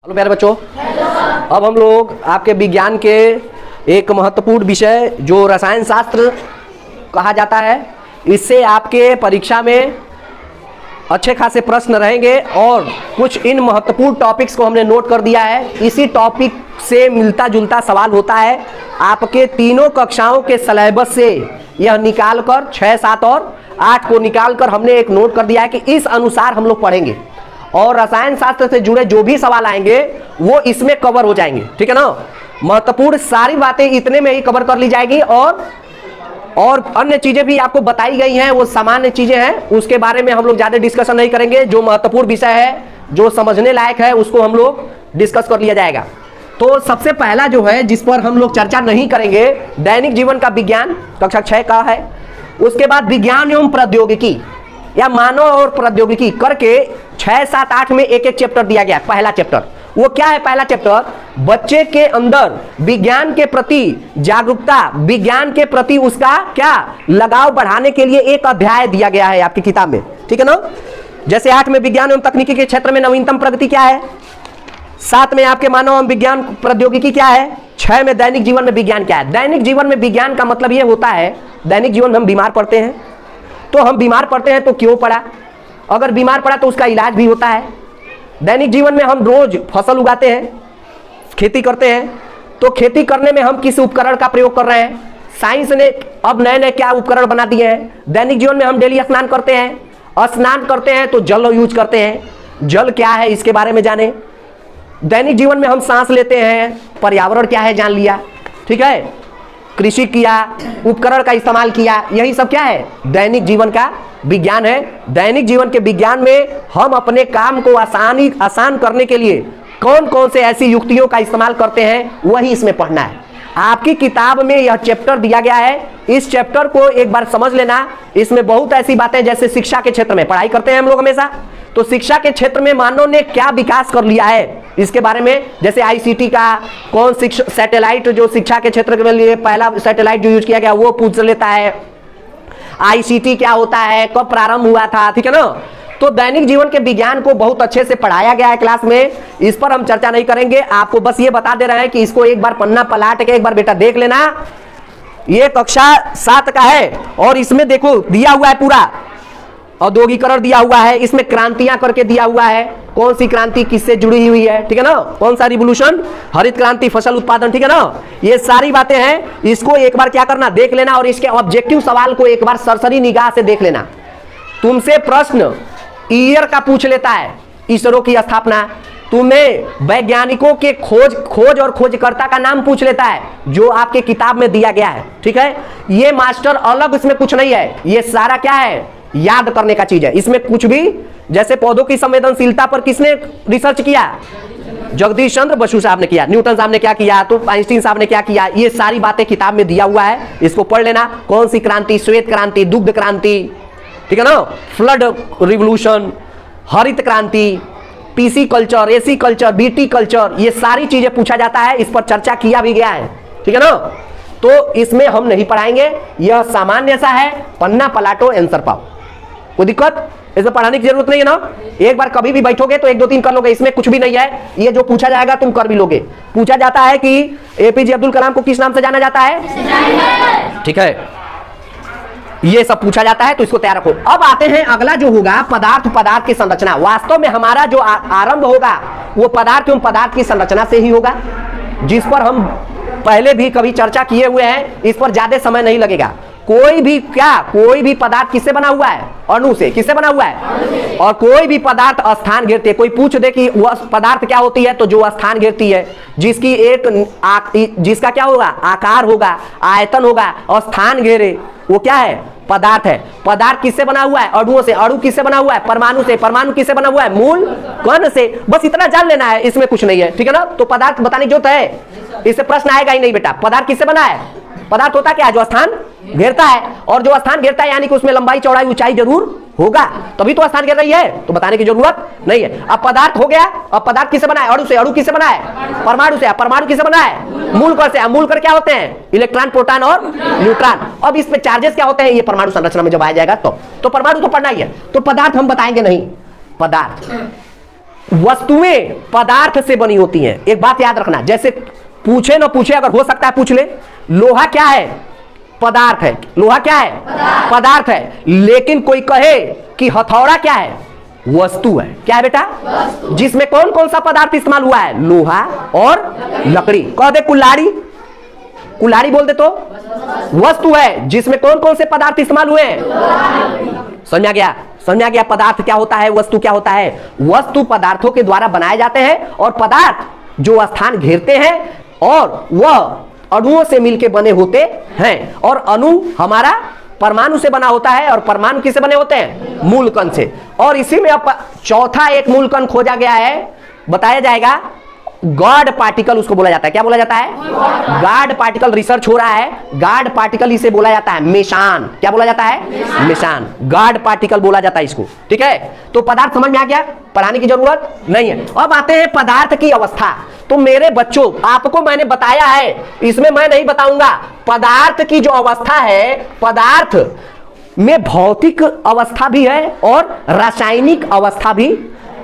Hello प्यारे बच्चों, अब हम लोग आपके विज्ञान के एक महत्वपूर्ण विषय जो रसायन शास्त्र कहा जाता है, इससे आपके परीक्षा में अच्छे खासे प्रश्न रहेंगे और कुछ इन महत्वपूर्ण टॉपिक्स को हमने नोट कर दिया है। इसी टॉपिक से मिलता जुलता सवाल होता है आपके तीनों कक्षाओं के सिलेबस से, यह निकालकर 6, 7 और 8 को निकालकर हमने एक नोट कर दिया है कि इस अनुसार हम लोग पढ़ेंगे और रसायन शास्त्र से जुड़े जो भी सवाल आएंगे वो इसमें कवर हो जाएंगे। ठीक है ना। महत्वपूर्ण सारी बातें इतने में ही कवर कर ली जाएगी और अन्य चीजें भी आपको बताई गई हैं, वो सामान्य चीजें हैं, उसके बारे में हम लोग ज्यादा डिस्कशन नहीं करेंगे। जो महत्वपूर्ण विषय है, जो समझने लायक है, उसको हम लोग डिस्कस कर लिया जाएगा। तो सबसे पहला जो है जिस पर हम लोग चर्चा नहीं करेंगे, दैनिक जीवन का विज्ञान कक्षा 6 का है। उसके बाद विज्ञान एवं प्रौद्योगिकी या मानव और प्रौद्योगिकी करके 6, 7, 8 में एक एक चैप्टर दिया गया। पहला चैप्टर वो क्या है? पहला चैप्टर बच्चे के अंदर विज्ञान के प्रति जागरूकता, विज्ञान के प्रति उसका क्या लगाव बढ़ाने के लिए एक अध्याय दिया गया है आपकी किताब में। ठीक है ना। जैसे 8 में विज्ञान एवं तकनीकी के क्षेत्र में नवीनतम प्रगति क्या है, 7 में आपके मानव एवं विज्ञान प्रौद्योगिकी क्या है, 6 में दैनिक जीवन में विज्ञान क्या है। दैनिक जीवन में विज्ञान का मतलब यह होता है, दैनिक जीवन में हम बीमार पड़ते हैं, तो हम बीमार पड़ते हैं तो क्यों पड़ा, अगर बीमार पड़ा तो उसका इलाज भी होता है। दैनिक जीवन में हम रोज फसल उगाते हैं, खेती करते हैं, तो खेती करने में हम किस उपकरण का प्रयोग कर रहे हैं। साइंस ने अब नए नए क्या उपकरण बना दिए हैं। दैनिक जीवन में हम डेली स्नान करते हैं, स्नान करते हैं तो जल यूज करते हैं, जल क्या है इसके बारे में जाने। दैनिक जीवन में हम सांस लेते हैं, पर्यावरण क्या है जान लिया। ठीक है। कृषि किया, उपकरण का इस्तेमाल किया, यही सब क्या है? दैनिक जीवन का विज्ञान है। दैनिक जीवन के विज्ञान में हम अपने काम को आसान करने के लिए कौन कौन से ऐसी युक्तियों का इस्तेमाल करते हैं, वही इसमें पढ़ना है। आपकी किताब में यह चैप्टर दिया गया है, इस चैप्टर को एक बार समझ लेना। इसमें बहुत ऐसी बातें, जैसे शिक्षा के क्षेत्र में पढ़ाई करते हैं हम लोग हमेशा, तो शिक्षा के क्षेत्र में मानव ने क्या विकास कर लिया है इसके बारे में, जैसे आईसीटी का कौन सैटेलाइट जो शिक्षा के क्षेत्र के लिए पहला सैटेलाइट जो यूज किया गया वो पूछ लेता है। आईसीटी क्या होता है, कब प्रारंभ हुआ था। ठीक है ना। तो दैनिक जीवन के विज्ञान को बहुत अच्छे से पढ़ाया गया है क्लास में, इस पर हम चर्चा नहीं करेंगे। आपको बस ये बता दे रहे हैं कि इसको एक बार पन्ना पलट के एक बार बेटा देख लेना। ये कक्षा 7 का है और इसमें देखो दिया हुआ है पूरा औद्योगिकरण दिया हुआ है, इसमें क्रांतियां करके दिया हुआ है, कौन सी क्रांति किससे जुड़ी हुई है। ठीक है ना। कौन सा रिवोल्यूशन, हरित क्रांति, फसल उत्पादन। ठीक है ना। ये सारी बातें हैं, इसको एक बार क्या करना, देख लेना और इसके ऑब्जेक्टिव सवाल को एक बार सरसरी निगाह से देख लेना। तुमसे प्रश्न ईयर का पूछ लेता है, इसरो की स्थापना, तुम्हें वैज्ञानिकों के खोज और खोजकर्ता का नाम पूछ लेता है जो आपके किताब में दिया गया है। ठीक है। ये मास्टर अलग, इसमें कुछ नहीं है, ये सारा क्या है, याद करने का चीज है। इसमें कुछ भी, जैसे पौधों की संवेदनशीलता पर किसने रिसर्च किया, जगदीश चंद्र बसु साहब ने किया, न्यूटन साहब ने क्या किया, तो आइंस्टीन साहब ने क्या किया, ये सारी बातें किताब में दिया हुआ है, इसको पढ़ लेना। कौन सी क्रांति, श्वेत क्रांति, दुग्ध क्रांति, ठीक है ना, फ्लड रिवोल्यूशन, हरित क्रांति, PC culture, AC culture, BT culture, ये सारी चीजें पूछा जाता है, इस पर चर्चा किया भी गया है। ठीक है ना। तो इसमें हम नहीं पढ़ाएंगे, यह सामान्य सा है, पन्ना पलाटो आंसर पाओ, कोई दिक्कत इसमें पढ़ाने की जरूरत नहीं है ना। एक बार कभी भी बैठोगे तो 1, 2, 3 कर लोगे, इसमें कुछ भी नहीं है। ये जो पूछा जाएगा तुम कर भी लोगे। पूछा जाता है कि एपीजे अब्दुल कलाम को किस नाम से जाना जाता है। ठीक है, ये सब पूछा जाता है, तो इसको तैयार रखो। अब आते हैं अगला जो होगा, पदार्थ की संरचना। वास्तव में हमारा जो आरंभ होगा वो पदार्थ एवं पदार्थ की संरचना से ही होगा, जिस पर हम पहले भी कभी चर्चा किए हुए हैं, इस पर ज्यादा समय नहीं लगेगा। कोई भी पदार्थ किससे बना हुआ है, अणु से। किससे बना हुआ है, और कोई भी पदार्थ स्थान घेरती है। कोई पूछ दे कि वह पदार्थ क्या होती है, तो जो स्थान घेरती है, जिसका क्या होगा, आकार होगा, आयतन होगा और स्थान घेरे, वो क्या है, पदार्थ है। पदार्थ किससे बना हुआ है, अणुओं से। अणु किससे बना हुआ है, परमाणु से। परमाणु किससे बना हुआ है, मूल कण से। बस इतना जान लेना है, इसमें कुछ नहीं है। ठीक है ना। तो पदार्थ बताने की जरूरत है, इससे प्रश्न आएगा ही नहीं बेटा। पदार्थ किससे बना है, पदार्थ होता क्या है, जो स्थान घेरता है, और जो स्थान घेरता है यानी कि उसमें लंबाई चौड़ाई ऊंचाई जरूर होगा, तभी तो स्थान घेर रही है, तो बताने की जरूरत नहीं है। अब पदार्थ हो गया। अब पदार्थ किससे बना है, अणु से। अणु किससे बना है, परमाणु से। परमाणु किससे बना है, मूल कण से। मूल कण क्या होते हैं, इलेक्ट्रॉन, प्रोटॉन और न्यूट्रॉन। अब इसमें चार्जेस क्या होते हैं, ये परमाणु संरचना में जब आया जाएगा तो परमाणु तो पढ़ना ही है। तो पदार्थ हम बताएंगे नहीं, पदार्थ वस्तुएं पदार्थ से बनी होती हैं। एक बात याद रखना, जैसे पूछे ना पूछे, अगर हो सकता है पूछ ले, लोहा क्या है? पदार्थ है। लोहा क्या है? पदार्थ है। लेकिन कोई कहे कि हथौड़ा क्या है? वस्तु है। क्या है बेटा? जिसमें कौन कौन सा पदार्थ इस्तेमाल हुआ है? लोहा और लकड़ी। कह दे कुल्हाड़ी, कुल्हाड़ी बोल दे तो वस्तु है जिसमें कौन कौन से पदार्थ इस्तेमाल हुए हैं। समझा गया? समझा गया? पदार्थ क्या होता है, वस्तु क्या होता है? वस्तु पदार्थों के द्वारा बनाए जाते हैं और पदार्थ जो स्थान घेरते हैं और वह अणुओं से मिलकर बने होते हैं। और अणु हमारा परमाणु से बना होता है और परमाणु किससे बने होते हैं? मूल कण से। और इसी में अब चौथा एक मूल कण खोजा गया है, बताया जाएगा। गॉड पार्टिकल उसको बोला जाता है। क्या बोला जाता है? गॉड पार्टिकल रिसर्च हो रहा है। गॉड पार्टिकल इसे बोला जाता है मेशान। क्या बोला जाता है? मेशान। गॉड पार्टिकल बोला जाता है इसको। ठीक है, तो पदार्थ समझ में आ गया, पढ़ाने की जरूरत नहीं है। अब आते हैं पदार्थ की अवस्था। तो मेरे बच्चों, आपको मैंने बताया है, इसमें मैं नहीं बताऊंगा। पदार्थ की जो अवस्था है, पदार्थ में भौतिक अवस्था भी है और रासायनिक अवस्था भी।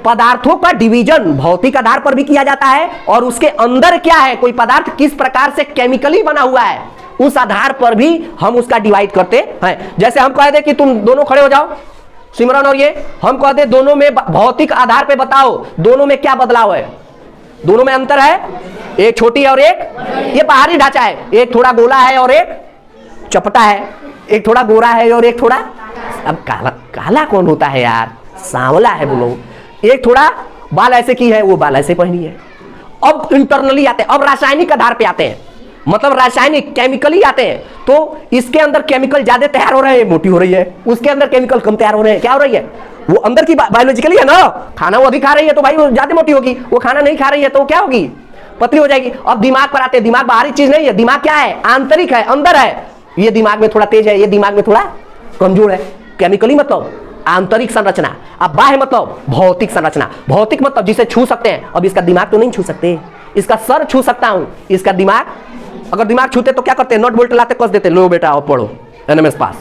पदार्थों का डिवीजन भौतिक आधार पर भी किया जाता है और उसके अंदर क्या है, कोई पदार्थ किस प्रकार से केमिकली बना हुआ है, उस आधार पर भी हम उसका डिवाइड करते हैं। जैसे हम कह दे कि तुम दोनों खड़े हो जाओ, सिमरन और ये, हम कह दे दोनों में भौतिक आधार पे बताओ दोनों में क्या बदलाव है। दोनों में अंतर है, एक छोटी और एक, ये बाहरी ढांचा है, एक थोड़ा गोला है और एक चपटा है, एक थोड़ा गोरा है और एक थोड़ा, अब काला काला कौन होता है यार, सांवला है बोलो। एक थोड़ा बाल ऐसे की है, वो बाल ऐसे पहनी है। अब इंटरनली आते हैं, अब रासायनिक आधार पे आते हैं, मतलब रासायनिक केमिकली आते हैं। तो इसके अंदर केमिकल ज्यादा तैयार हो रहे हैं, मोटी हो रही है, उसके अंदर केमिकल कम तैयार हो रहे हैं, क्या हो रही है, वो अंदर की बायोलॉजिकली है ना, खाना वो अधिक खा रही है तो भाई वो ज्यादा मोटी होगी, वो खाना नहीं खा रही है तो क्या होगी, पतली हो जाएगी। अब दिमाग पर आते हैं, दिमाग बाहरी चीज नहीं है, दिमाग क्या है, आंतरिक है, अंदर है। ये दिमाग में थोड़ा तेज है, ये दिमाग में थोड़ा कमजोर है। केमिकली मतलब आंतरिक संरचना, अब बाह्य मतलब भौतिक संरचना। भौतिक मतलब जिसे छू सकते हैं, अब इसका दिमाग तो नहीं छू सकते, इसका सर छू सकता हूं, इसका दिमाग, अगर दिमाग छूते तो क्या करते हैं, नट बोल्ट लाते, कस देते, लो बेटा आओ पढ़ो एनएमएस पास।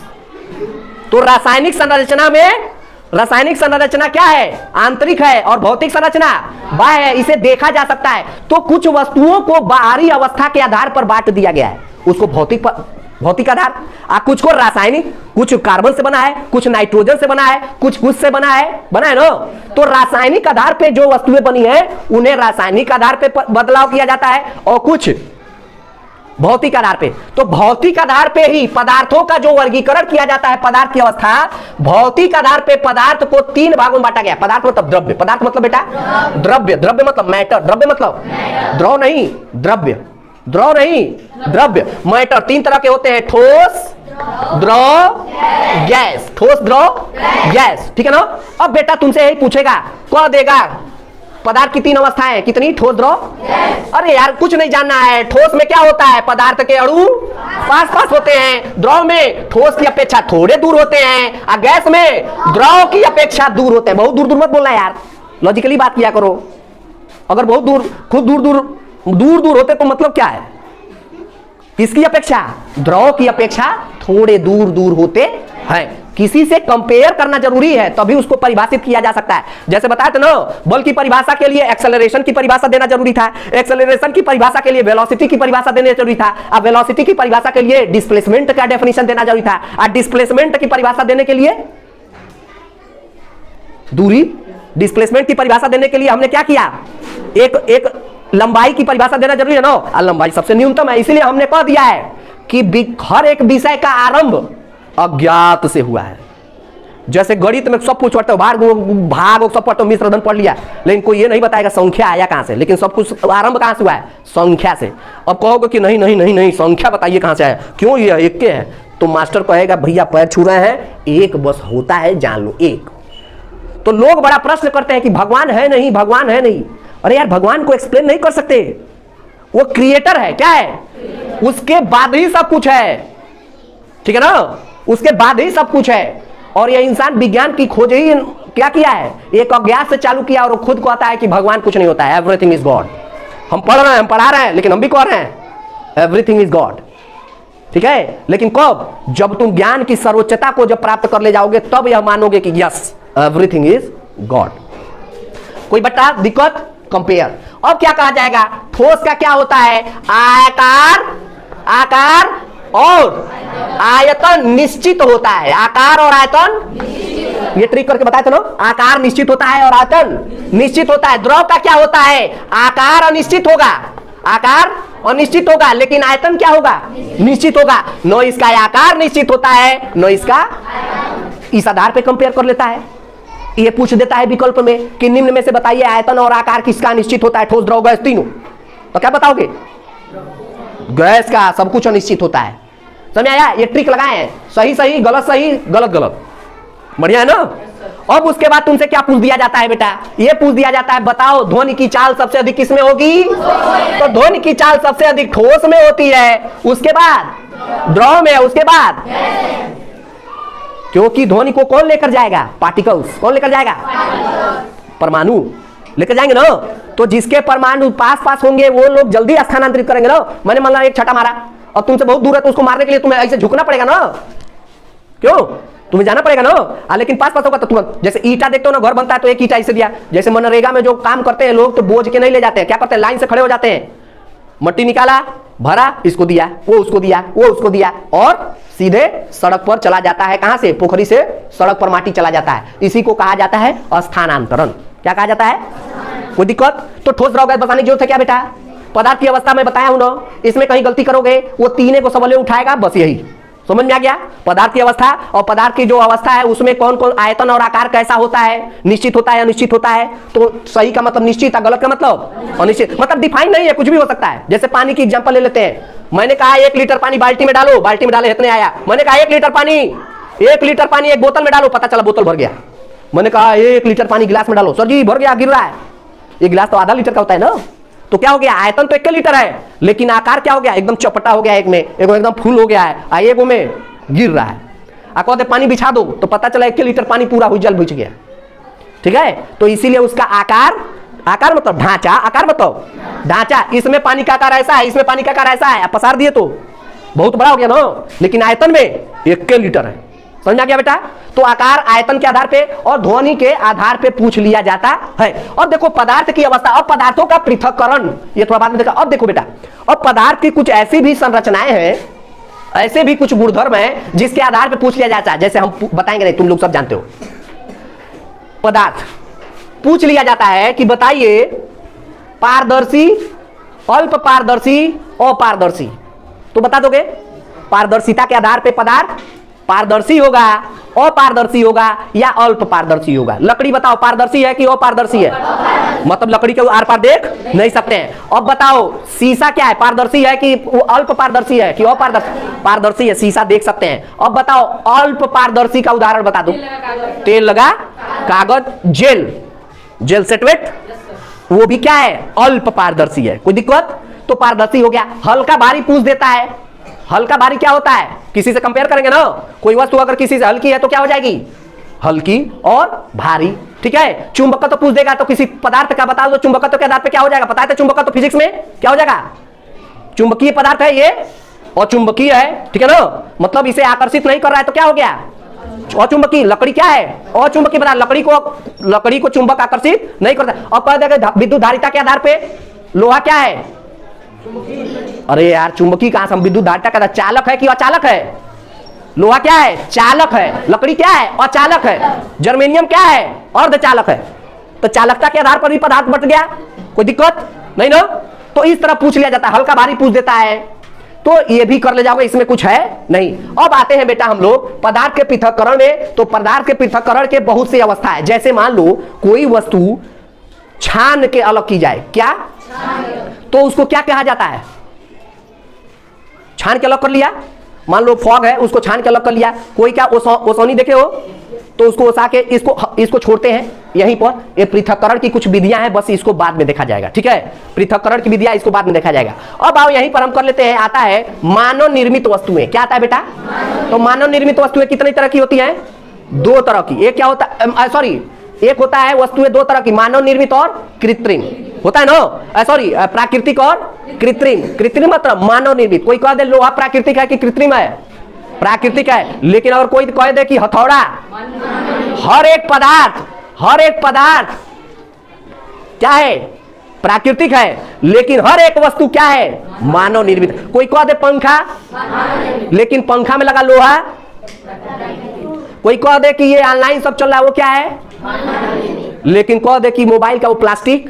तो रासायनिक संरचना में, रासायनिक संरचना क्या है, आंतरिक है, और भौतिक संरचना बाह्य है, इसे देखा जा सकता है। तो कुछ वस्तुओं को बाहरी अवस्था के आधार पर बांट दिया गया है, उसको भौतिक आधार, कुछ को रासायनिक, कुछ कार्बन से बना है, कुछ नाइट्रोजन से बना है, कुछ से बना है ना। तो रासायनिक आधार पे जो वस्तुएं बनी है उन्हें रासायनिक आधार पे बदलाव किया जाता है और कुछ भौतिक आधार पे। तो भौतिक आधार पे ही पदार्थों का जो वर्गीकरण किया जाता है, पदार्थ की अवस्था, भौतिक आधार पे पदार्थ को 3 भागों में बांटा गया। पदार्थ मतलब द्रव्य, पदार्थ मतलब बेटा द्रव्य, द्रव्य मतलब मैटर, द्रव्य मतलब द्रव नहीं, द्रव्य, द्रव नहीं द्रव्य, मैटर। 3 तरह के होते हैं, ठोस, द्रव, गैस, ठोस, द्रव, गैस, ठीक है ना। अब बेटा तुमसे यही पूछेगा, कह देगा पदार्थ की 3 अवस्थाएं हैं, कितनी, ठोस, द्रव, अरे यार कुछ नहीं जानना है। ठोस में क्या होता है, पदार्थ के अणु पास होते हैं, द्रव में ठोस की अपेक्षा थोड़े दूर होते हैं, और गैस में द्रव की अपेक्षा दूर होते हैं। बहुत दूर दूर मत बोलना यार, लॉजिकली बात किया करो। अगर बहुत दूर, खुद दूर दूर होते तो मतलब क्या है, किसकी अपेक्षा, द्रव की अपेक्षा थोड़े दूर दूर होते हैं। किसी से कंपेयर करना जरूरी है तभी उसको परिभाषित किया जा सकता है। जैसे बताया था ना, बल की परिभाषा के लिए एक्सेलरेशन की परिभाषा देना जरूरी था, एक्सेलरेशन की परिभाषा के लिए वेलोसिटी की परिभाषा देना जरूरी था, अब वेलोसिटी की परिभाषा के लिए डिस्प्लेसमेंट का डेफिनेशन देना जरूरी था, और डिस्प्लेसमेंट की परिभाषा देने के लिए दूरी, डिस्प्लेसमेंट की परिभाषा देने के लिए हमने क्या किया, एक लंबाई की परिभाषा देना जरूरी है ना, लंबाई सबसे न्यूनतम है, इसलिए हमने कह दिया है कि हर एक विषय का आरंभ अज्ञात से हुआ है। जैसे गणित में सब कुछ पढ़ते हो, भाग सब पढ़ते हो, मिश्रधन पढ़ लिया, लेकिन कोई ये नहीं बताएगा संख्या आया कहां से, लेकिन सब कुछ आरंभ कहां से हुआ है, संख्या से। अब कहोगे कि नहीं नहीं नहीं नहीं संख्या बताइए कहां से आया, क्यों ये एक के है, तो मास्टर कहेगा भैया पैर छू रहे हैं, एक बस होता है जान लो, एक। तो लोग बड़ा प्रश्न करते हैं कि भगवान है नहीं, भगवान है नहीं। अरे यार भगवान को एक्सप्लेन नहीं कर सकते, वो क्रिएटर है, क्या है, उसके बाद ही सब कुछ है, ठीक है ना, उसके बाद ही सब कुछ है। और ये इंसान विज्ञान की खोज ही क्या किया है, एक अज्ञात से चालू किया और खुद को आता है कि भगवान कुछ नहीं होता है, एवरीथिंग इज गॉड। हम पढ़ रहे हैं, हम पढ़ा रहे हैं, लेकिन हम भी कह रहे हैं एवरीथिंग इज गॉड, ठीक है। लेकिन कब, जब तुम ज्ञान की सर्वोच्चता को जब प्राप्त कर ले जाओगे तब यह मानोगे कि यस एवरीथिंग इज गॉड। कोई बट्टा दिक्कत, कंपेयर। अब क्या कहा जाएगा, ठोस का क्या होता है, आकार, आकार और आयतन निश्चित होता है। आकार और आयतन, ये ट्रिक करके बताया था ना, आकार निश्चित होता है और आयतन निश्चित होता है। द्रव का क्या होता है, आकार अनिश्चित होगा, आकार अनिश्चित होगा, लेकिन आयतन क्या होगा, निश्चित होगा। नो इसका आकार निश्चित होता है, नो इसका, इस आधार पे कंपेयर कर लेता है। ये पूछ देता है विकल्प में कि निम्न में से बताइए आयतन और आकार किसका निश्चित होता है, ठोस, द्रव, गैस, तीनों। तो क्या बताओगे, गैस का सब कुछ अनिश्चित होता है। समझ आया, ये ट्रिक लगाए हैं, सही सही, गलत सही, गलत गलत, बढ़िया है ना। अब उसके बाद तुमसे क्या पूछ दिया जाता है बेटा, ये पूछ दिया जाता है बताओ ध्वनि की चाल सबसे अधिक किसमें होगी, तो ध्वनि की चाल सबसे अधिक ठोस में होती है, उसके बाद द्रव में, उसके बाद, क्योंकि ध्वनि को कौन लेकर जाएगा, पार्टिकल्स, कौन लेकर जाएगा, परमाणु लेकर जाएंगे ना। तो जिसके परमाणु पास पास होंगे वो लोग जल्दी स्थानांतरित करेंगे ना। मैंने मान लो एक छटा मारा, अब तुमसे बहुत दूर है तो उसको मारने के लिए तुम्हें ऐसे झुकना पड़ेगा ना, क्यों, तुम्हें जाना पड़ेगा ना। लेकिन पास पास होगा तो तुम, जैसे ईटा देखते हो ना, घर बनता है तो एक ईटा इसे दिया, जैसे मनरेगा में जो काम करते हैं लोग तो बोझ के नहीं ले जाते हैं, क्या करते हैं, लाइन से खड़े हो जाते हैं, मट्टी निकाला, भरा, इसको दिया, वो उसको दिया, वो उसको दिया, और सीधे सड़क पर चला जाता है। कहां से, पोखरी से सड़क पर माटी चला जाता है। इसी को कहा जाता है स्थानांतरण। क्या कहा जाता है, कोई दिक्कत। तो ठोस, द्रव, गैस बताने की जरूरत है क्या बेटा, पदार्थ की अवस्था में बताया हूं ना, इसमें कहीं गलती करोगे वो तीनों को सबले उठाएगा, बस यही समझ में आ गया। पदार्थ की अवस्था और पदार्थ की जो अवस्था है उसमें कौन कौन आयतन और आकार कैसा होता है, निश्चित होता है, अनिश्चित होता है। तो सही का मतलब निश्चित है, गलत का मतलब अनिश्चित, मतलब डिफाइन नहीं है, कुछ भी हो सकता है। जैसे पानी की एग्जांपल ले लेते हैं, मैंने कहा 1 लीटर पानी बाल्टी में डालो, बाल्टी में डाले इतने आया। मैंने कहा 1 लीटर पानी, 1 लीटर पानी एक बोतल में डालो, पता चला बोतल भर गया। मैंने कहा 1 लीटर पानी गिलास में डालो, सर जी भर गया, गिर रहा है। ये गिलास तो आधा लीटर का होता है ना, तो क्या हो गया, आयतन तो 1 लीटर है, लेकिन आकार क्या हो गया, एकदम चपटा हो गया, एक में एकदम फुल हो गया है, एक में गिर रहा है। कहते पानी बिछा दो तो पता चला 1 लीटर पानी पूरा जल बुझ गया, ठीक है। तो इसीलिए उसका आकार, आकार मतलब ढांचा, आकार मतलब ढांचा, इसमें पानी का आकार ऐसा है, इसमें पानी का आकार ऐसा है, आप पसार दिए तो बहुत बड़ा हो गया ना, लेकिन आयतन में 1 लीटर है। समझ आ गया बेटा। तो आकार आयतन के आधार पे और ध्वनि के आधार पे पूछ लिया जाता है। और देखो पदार्थ की अवस्था और पदार्थों का पृथक्करण, ये थोड़ा बाद में देखा। अब देखो बेटा, और पदार्थ की कुछ ऐसी भी संरचनाएं हैं, ऐसे भी कुछ गुणधर्म है जिसके आधार पे पूछ लिया जाता है। जैसे हम बताएंगे नहीं, तुम लोग सब जानते हो। पदार्थ पूछ लिया जाता है कि बताइए पारदर्शी, अल्प पारदर्शी, अपारदर्शी, तो बता दोगे। पारदर्शिता के आधार पे पदार्थ पारदर्शी होगा, अपारदर्शी होगा या अल्प पारदर्शी होगा। लकड़ी बताओ पारदर्शी है कि अपारदर्शी है, मतलब लकड़ी के आर पार देख नहीं सकते हैं। अब बताओ शीशा क्या है, पारदर्शी है कि अल्प पारदर्शी है कि अपारदर्शी, पारदर्शी है, शीशा देख सकते हैं। अब बताओ अल्प पारदर्शी का उदाहरण बता दो। तेल लगा कागज, जेल, जेल सेट वेट, वो भी क्या है, अल्प पारदर्शी है। कोई दिक्कत, तो पारदर्शी हो गया। हल्का भारी पूछ देता है, हल्का भारी क्या होता है, किसी से कंपेयर करेंगे ना, कोई वस्तु अगर किसी से हल्की है तो क्या हो जाएगी, हल्की और भारी, ठीक है। चुंबकत्व तो पूछ देगा तो किसी पदार्थ का बता दो, चुंबकत्व के आधार पे क्या हो जाएगा, पता है चुंबकत्व तो फिजिक्स में क्या हो जाएगा, चुंबकीय पदार्थ है ये और चुंबकीय है, ठीक है ना, मतलब इसे आकर्षित नहीं कर रहा है तो क्या हो गया, अचुंबकीय। लकड़ी क्या है, अचुंबकीय पदार्थ, लकड़ी को चुंबक आकर्षित नहीं करता। अब कह देगा विद्युत धारिता के आधार पे लोहा क्या है, अरे यार चुंबकीय कहां से, हम विद्युत धारिता का चालक है कि अचालक है, लोहा क्या है, चालक है, लकड़ी क्या है, अचालक है, जर्मेनियम क्या है, अर्धचालक है। तो चालकता के आधार पर भी पदार्थ बट गया, कोई दिक्कत नहीं ना। तो इस तरह पूछ लिया जाता है, हल्का भारी पूछ देता है, तो ये भी कर ले जाओगे, इसमें कुछ है नहीं। अब आते हैं बेटा हम लोग पदार्थ के पृथक्करण में। तो पदार्थ के पृथक्करण के बहुत सी अवस्था है। जैसे मान लो कोई वस्तु छान के अलग की जाए, क्या, तो उसको क्या कहा जाता है, छान के अलग कर लिया। मान लो फॉग है, उसको छान के अलग कर लिया। कोई क्या ओसोनी देखे हो, तो उसको ओसा के इसको छोड़ते हैं यहीं पर। ये पृथक्करण की कुछ विधियां हैं, बस इसको बाद में देखा जाएगा, ठीक है। पृथक्करण की विधियां इसको बाद में देखा जाएगा। अब आओ यहीं पर हम कर लेते हैं, आता है मानव निर्मित वस्तुएं। क्या आता है बेटा, तो मानव निर्मित वस्तुएं कितनी तरह की होती हैं, 2 तरह की। एक क्या होता है, सॉरी, एक होता है वस्तुएं 2 तरह की, मानव निर्मित और कृत्रिम होता है ना, सॉरी प्राकृतिक और कृत्रिम। कृत्रिम मतलब मानव निर्मित। कोई कह दे लोहा प्राकृतिक है कि कृत्रिम है, प्राकृतिक है। लेकिन अगर कोई कह दे कि हथौड़ा, हर एक पदार्थ क्या है? प्राकृतिक है। लेकिन हर एक वस्तु क्या है? मानव निर्मित। कोई कह दे पंखा, लेकिन पंखा में लगा लोहा। कोई कह दे कि ये ऑनलाइन सब चल रहा है, वो क्या है? लेकिन कह दे कि मोबाइल का वो प्लास्टिक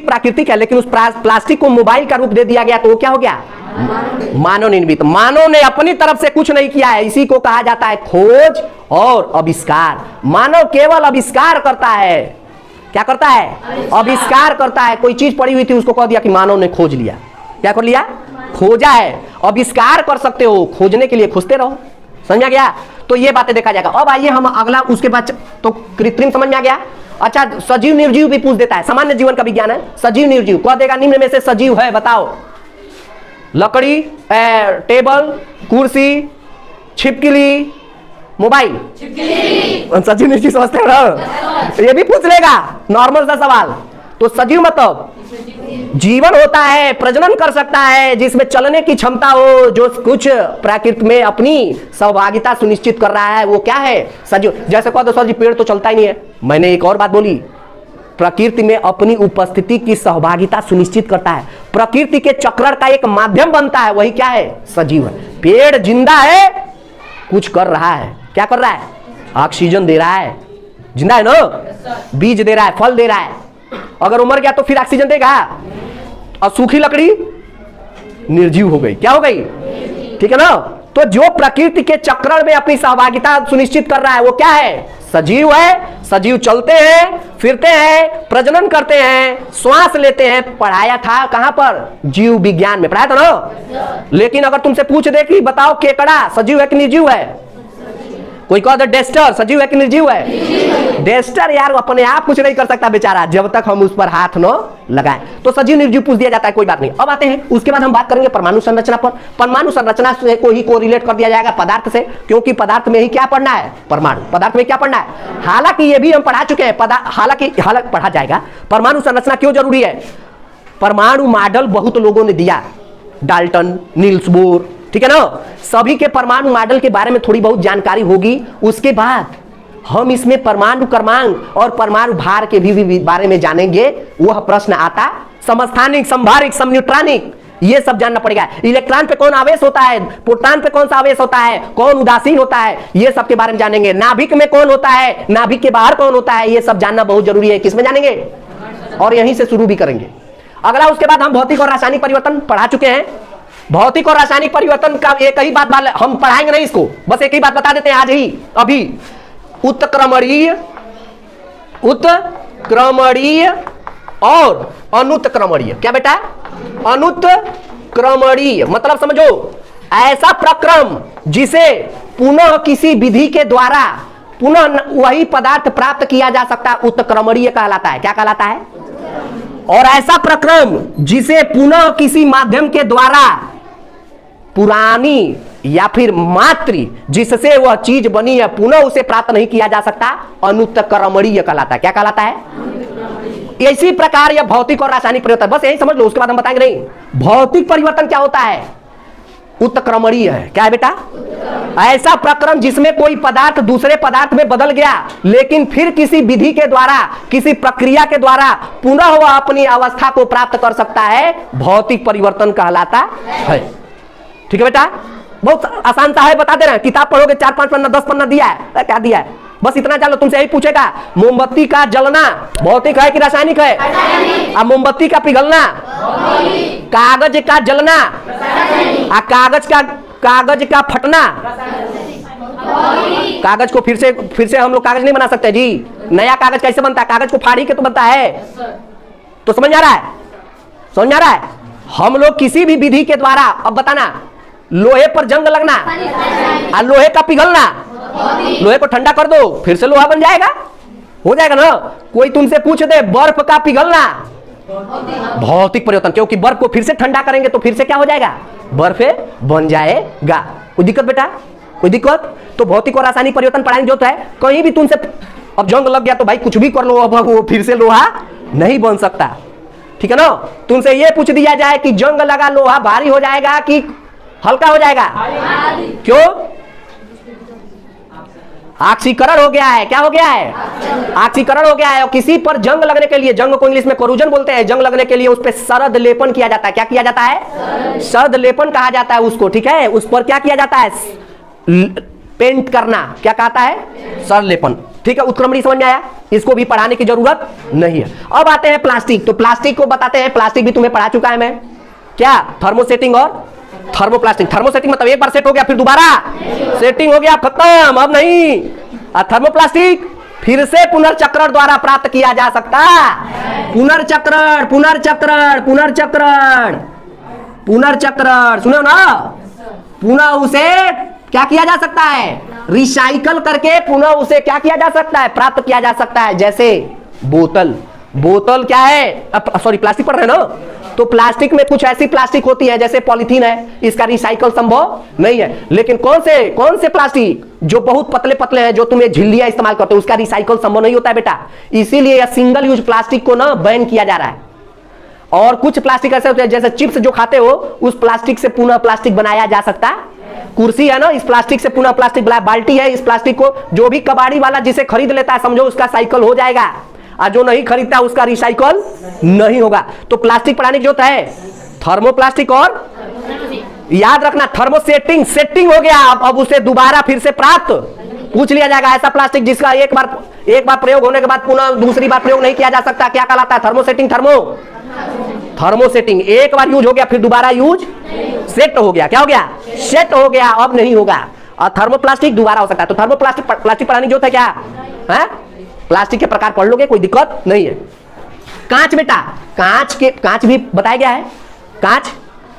प्राकृतिक है, लेकिन उस प्लास्टिक को मोबाइल का रूप दे दिया गया, तो वो क्या हो गया? मानव निर्मित। मानव ने अपनी तरफ से कुछ नहीं किया है। इसी को कहा जाता है खोज और आविष्कार। मानव केवल आविष्कार करता है। क्या करता है? आविष्कार करता है। कोई चीज पड़ी हुई थी, उसको कह दिया कि मानव ने खोज लिया। क्या कर लिया? खोजा है। आविष्कार कर सकते हो, खोजने के लिए खोजते रहो। समझ गया? तो ये बातें देखा जाएगा। अब आइए हम अगला, उसके बाद तो कृत्रिम समझ में आ गया। अच्छा, सजीव निर्जीव भी पूछ देता है। सामान्य जीवन का विज्ञान है। सजीव निर्जीव कह देगा निम्न में से सजीव है, बताओ। लकड़ी, टेबल, कुर्सी, छिपकली, मोबाइल। सजीव निर्जीव समझते हो ना? ये भी पूछ लेगा, नॉर्मल सा सवाल। तो सजीव मतलब जीवन होता है, प्रजनन कर सकता है, जिसमें चलने की क्षमता हो, जो कुछ प्रकृति में अपनी सहभागिता सुनिश्चित कर रहा है, वो क्या है? सजीव। जैसे कह दो सर जी पेड़ तो चलता ही नहीं है। मैंने एक और बात बोली, प्रकृति में अपनी उपस्थिति की सहभागिता सुनिश्चित करता है, प्रकृति के चक्रण का एक माध्यम बनता है, वही क्या है? सजीव है। पेड़ जिंदा है, कुछ कर रहा है। क्या कर रहा है? ऑक्सीजन दे रहा है। जिंदा है ना? बीज दे रहा है, फल दे रहा है। अगर उमर गया तो फिर ऑक्सीजन देगा। और सूखी लकड़ी निर्जीव हो गई। क्या हो गई? ठीक है ना? तो जो प्रकृति के चक्रण में अपनी सहभागिता सुनिश्चित कर रहा है, वो क्या है? सजीव है। सजीव चलते हैं, फिरते हैं, प्रजनन करते हैं, श्वास लेते हैं। पढ़ाया था कहां पर? जीव विज्ञान में पढ़ाया था ना? लेकिन अगर तुमसे पूछ दे कि बताओ केकड़ा सजीव है कि निर्जीव है? कोई कह दे डेस्टर सजीव है कि निर्जीव है? डेस्टर यार अपने आप कुछ नहीं कर सकता बेचारा, जब तक हम उस पर हाथ न लगाएं। तो सजीव निर्जीव पूछ दिया जाता है, कोई बात नहीं। अब आते हैं, उसके बाद हम बात करेंगे परमाणु संरचना पर। परमाणु संरचना से को ही कोरिलेट कर दिया जाएगा पदार्थ से, क्योंकि पदार्थ में ही क्या पढ़ना है? परमाणु। पदार्थ में क्या पढ़ना है? हालांकि ये भी हम पढ़ा चुके हैं, हालांकि पढ़ा जाएगा। परमाणु संरचना क्यों जरूरी है? परमाणु मॉडल बहुत लोगों ने दिया, डाल्टन, नील्स बोर, ठीक है ना? सभी के परमाणु मॉडल के बारे में थोड़ी बहुत जानकारी होगी। उसके बाद हम इसमें परमाणु क्रमांक और परमाणु भार के भी बारे में जानेंगे। वह प्रश्न आता, समस्थानिक, संभारिक, समन्यूट्रॉनिक, ये सब जानना पड़ेगा। इलेक्ट्रॉन पे कौन आवेश होता है, प्रोटॉन पे कौन सा आवेश होता है, कौन उदासीन होता है, ये सब के बारे में जानेंगे। नाभिक में कौन होता है, नाभिक के बाहर कौन होता है, ये सब जानना बहुत जरूरी है। किसमें जानेंगे? और यहीं से शुरू भी करेंगे। अगला, उसके बाद हम भौतिक और रासायनिक परिवर्तन पढ़ा चुके हैं। भौतिक और रासायनिक परिवर्तन का एक ही बात हम पढ़ाएंगे नहीं इसको, बस एक ही बात बता देते हैं आज ही अभी। उत्क्रमणीय और अनुत्क्रमणीय। क्या बेटा? अनुत्क्रमणीय मतलब समझो, ऐसा प्रक्रम जिसे पुनः किसी विधि के द्वारा पुनः वही पदार्थ प्राप्त किया जा सकता है, उत्क्रमणीय कहलाता है। क्या कहलाता है? और ऐसा प्रक्रम जिसे पुनः किसी माध्यम के द्वारा पुरानी या फिर मात्र जिससे वह चीज बनी है पुनः उसे प्राप्त नहीं किया जा सकता, अनुत्क्रमणीय कहलाता है। क्या कहलाता है? इसी प्रकार यह भौतिक और रासायनिक परिवर्तन, बस यही समझ लो, उसके बाद हम बताएंगे नहीं। भौतिक परिवर्तन क्या होता है? उत्क्रमणीय है। क्या है बेटा? ऐसा प्रक्रम जिसमें कोई पदार्थ दूसरे पदार्थ में बदल गया, लेकिन फिर किसी विधि के द्वारा, किसी प्रक्रिया के द्वारा पुनः वह अपनी अवस्था को प्राप्त कर सकता है, भौतिक परिवर्तन कहलाता है। ठीक है बेटा? बहुत आसान सा है, बता दे रहे हैं। किताब पढ़ोगे 4-5 पन्ना 10 पन्ना दिया है, क्या दिया है? बस इतना जान लो। तुमसे यही पूछेगा, मोमबत्ती का जलना भौतिक है कि रासायनिक है? अब मोमबत्ती का पिघलना, कागज का जलना, कागज का फटना, कागज को फिर से हम लोग कागज नहीं बना सकते जी। नया कागज कैसे बनता है? कागज को फाड़ी के तो बनता है। तो समझ आ रहा है? समझ आ रहा है? हम लोग किसी भी विधि के द्वारा, अब बताना, लोहे पर जंग लगना और लोहे का पिघलना, लोहे को ठंडा कर दो फिर से लोहा बन जाएगा, हो जाएगा ना? कोई तुमसे पूछ दे बर्फ का पिघलना, भौतिक परिवर्तन, क्योंकि बर्फ को फिर से ठंडा करेंगे तो फिर से क्या हो जाएगा? बर्फ बन जाएगा। कोई दिक्कत बेटा? कोई दिक्कत? तो भौतिक और रासायनिक परिवर्तन पढ़ाएंगे जो तो है। कहीं भी तुमसे अब जंग लग गया तो भाई कुछ भी कर लो, अब वो फिर से लोहा नहीं बन सकता। ठीक है ना? तुमसे ये पूछ दिया जाए कि जंग लगा लोहा भारी हो जाएगा कि हल्का हो जाएगा? क्यों? ऑक्सीकरण हो गया है। क्या हो गया है? ऑक्सीकरण हो गया है। और किसी पर जंग लगने के लिए, जंग को इंग्लिश में कोरूजन बोलते हैं, जंग लगने के लिए उस पर शरद लेपन किया जाता है। क्या किया जाता है? शरद लेपन कहा जाता है उसको, ठीक है। उस पर क्या किया जाता है? पेंट करना। क्या कहता है? शरद लेपन, ठीक है। उत्क्रमणी समझ में आया? इसको भी पढ़ाने की जरूरत नहीं है। अब आते हैं प्लास्टिक। तो प्लास्टिक को बताते हैं, प्लास्टिक भी तुम्हें पढ़ा चुका है मैं। क्या? थर्मोसेटिंग और थर्मोप्लास्टिक। थर्मोसेटिंग मतलब एक बार सेट हो गया फिर दोबारा सेटिंग हो गया, खत्म, अब नहीं। और थर्मोप्लास्टिक फिर से पुनर्चक्रण द्वारा प्राप्त किया जा सकता है। पुनर्चक्रण, पुनर्चक्रण, पुनर्चक्रण, पुनर्चक्रण, सुनो ना। पुनः उसे क्या किया जा सकता है? रिसाइकल करके पुनः उसे क्या किया जा सकता है? प्राप्त किया जा सकता है। जैसे बोतल, बोतल क्या है? सॉरी, प्लास्टिक पढ़ रहे हैं ना। तो प्लास्टिक में कुछ ऐसी प्लास्टिक होती है जैसे पॉलीथीन है, इसका रिसाइकल संभव नहीं है। लेकिन कौन से प्लास्टिक जो बहुत पतले पतले हैं, जो तुम्हें झिल्लियां इस्तेमाल करते हो, उसका रिसाइकल संभव नहीं होता है बेटा। इसीलिए यह सिंगल यूज प्लास्टिक को ना बैन किया जा रहा है। और कुछ प्लास्टिक ऐसे होते हैं जैसे चिप्स जो खाते हो, उस प्लास्टिक से पुनः प्लास्टिक बनाया जा सकता है। कुर्सी है ना, इस प्लास्टिक से पुनः प्लास्टिक बनाया। बाल्टी है, इस प्लास्टिक को जो भी कबाड़ी वाला जिसे खरीद लेता है, समझो उसका साइकिल हो जाएगा, और जो नहीं खरीदता उसका रिसाइकल नहीं होगा। तो प्लास्टिक पढ़ाने की जरूरत है। थर्मोप्लास्टिक और याद रखना थर्मोसेटिंग, सेटिंग हो गया, अब उसे दोबारा फिर से प्राप्त पूछ लिया जाएगा। ऐसा प्लास्टिक जिसका एक बार प्रयोग होने के बाद पुनः दूसरी बार प्रयोग नहीं किया जा सकता, क्या कहलाता है? थर्मोसेटिंग। थर्मोसेटिंग एक बार यूज हो गया फिर दोबारा यूज सेट हो गया। क्या हो गया? सेट हो गया, अब नहीं होगा। और थर्मोप्लास्टिक दोबारा हो सकता है। तो थर्मोप्लास्टिक प्लास्टिक पढ़ाने की जरूरत है क्या है? प्लास्टिक के प्रकार पढ़ लोगे, कोई दिक्कत नहीं है। कांच बेटा, कांच भी बताया गया है।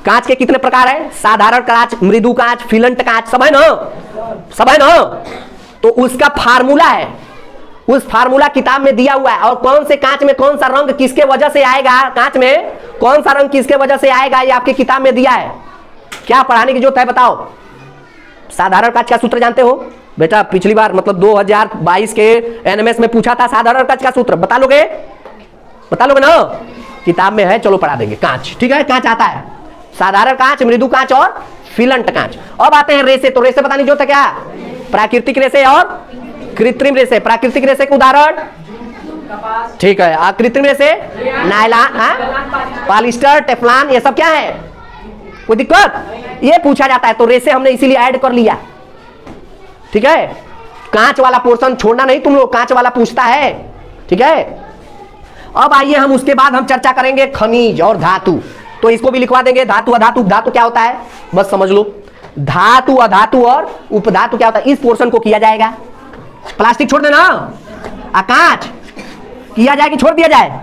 कांच के कितने प्रकार है? साधारण कांच, मृदु कांच, फिलंट कांच, सब है ना, सब है ना। तो उसका फार्मूला है, उस फार्मूला किताब में दिया हुआ है। और कौन से कांच में कौन सा रंग किसके वजह से आएगा, कांच में कौन सा रंग किसके वजह से आएगा, ये आपकी किताब में दिया है। क्या पढ़ाने की जरूरत है बताओ? साधारण कांच का सूत्र जानते हो बेटा? पिछली बार मतलब 2022 के एनएमएस में पूछा था साधारण कांच का सूत्र, बता लोगे? बता लोगे ना? किताब में है, चलो पढ़ा देंगे। कांच, ठीक है, कांच आता है। साधारण कांच, मृदु कांच और फिलंट कांच। अब आते हैं रेसे। तो रेसे बताने की जरूरत है क्या? प्राकृतिक रेसे और कृत्रिम रेसे। प्राकृतिक रेसे के उदाहरण, ठीक है, कृत्रिम रेसे नायलॉन, पॉलिस्टर, टेफ्लॉन, ये सब क्या है? कोई दिक्कत? ये पूछा जाता है, तो रेसे हमने इसीलिए ऐड कर लिया, ठीक है। कांच वाला पोर्शन छोड़ना नहीं तुम लोग, कांच वाला पूछता है, ठीक है। अब आइए हम उसके बाद हम चर्चा करेंगे खनिज और धातु। तो इसको भी लिखवा देंगे, धातु अधातु। धातु क्या होता है बस समझ लो। धातु अधातु और उपधातु क्या होता है, इस पोर्शन को किया जाएगा। प्लास्टिक छोड़ देना, कांच किया जाए कि छोड़ दिया जाए?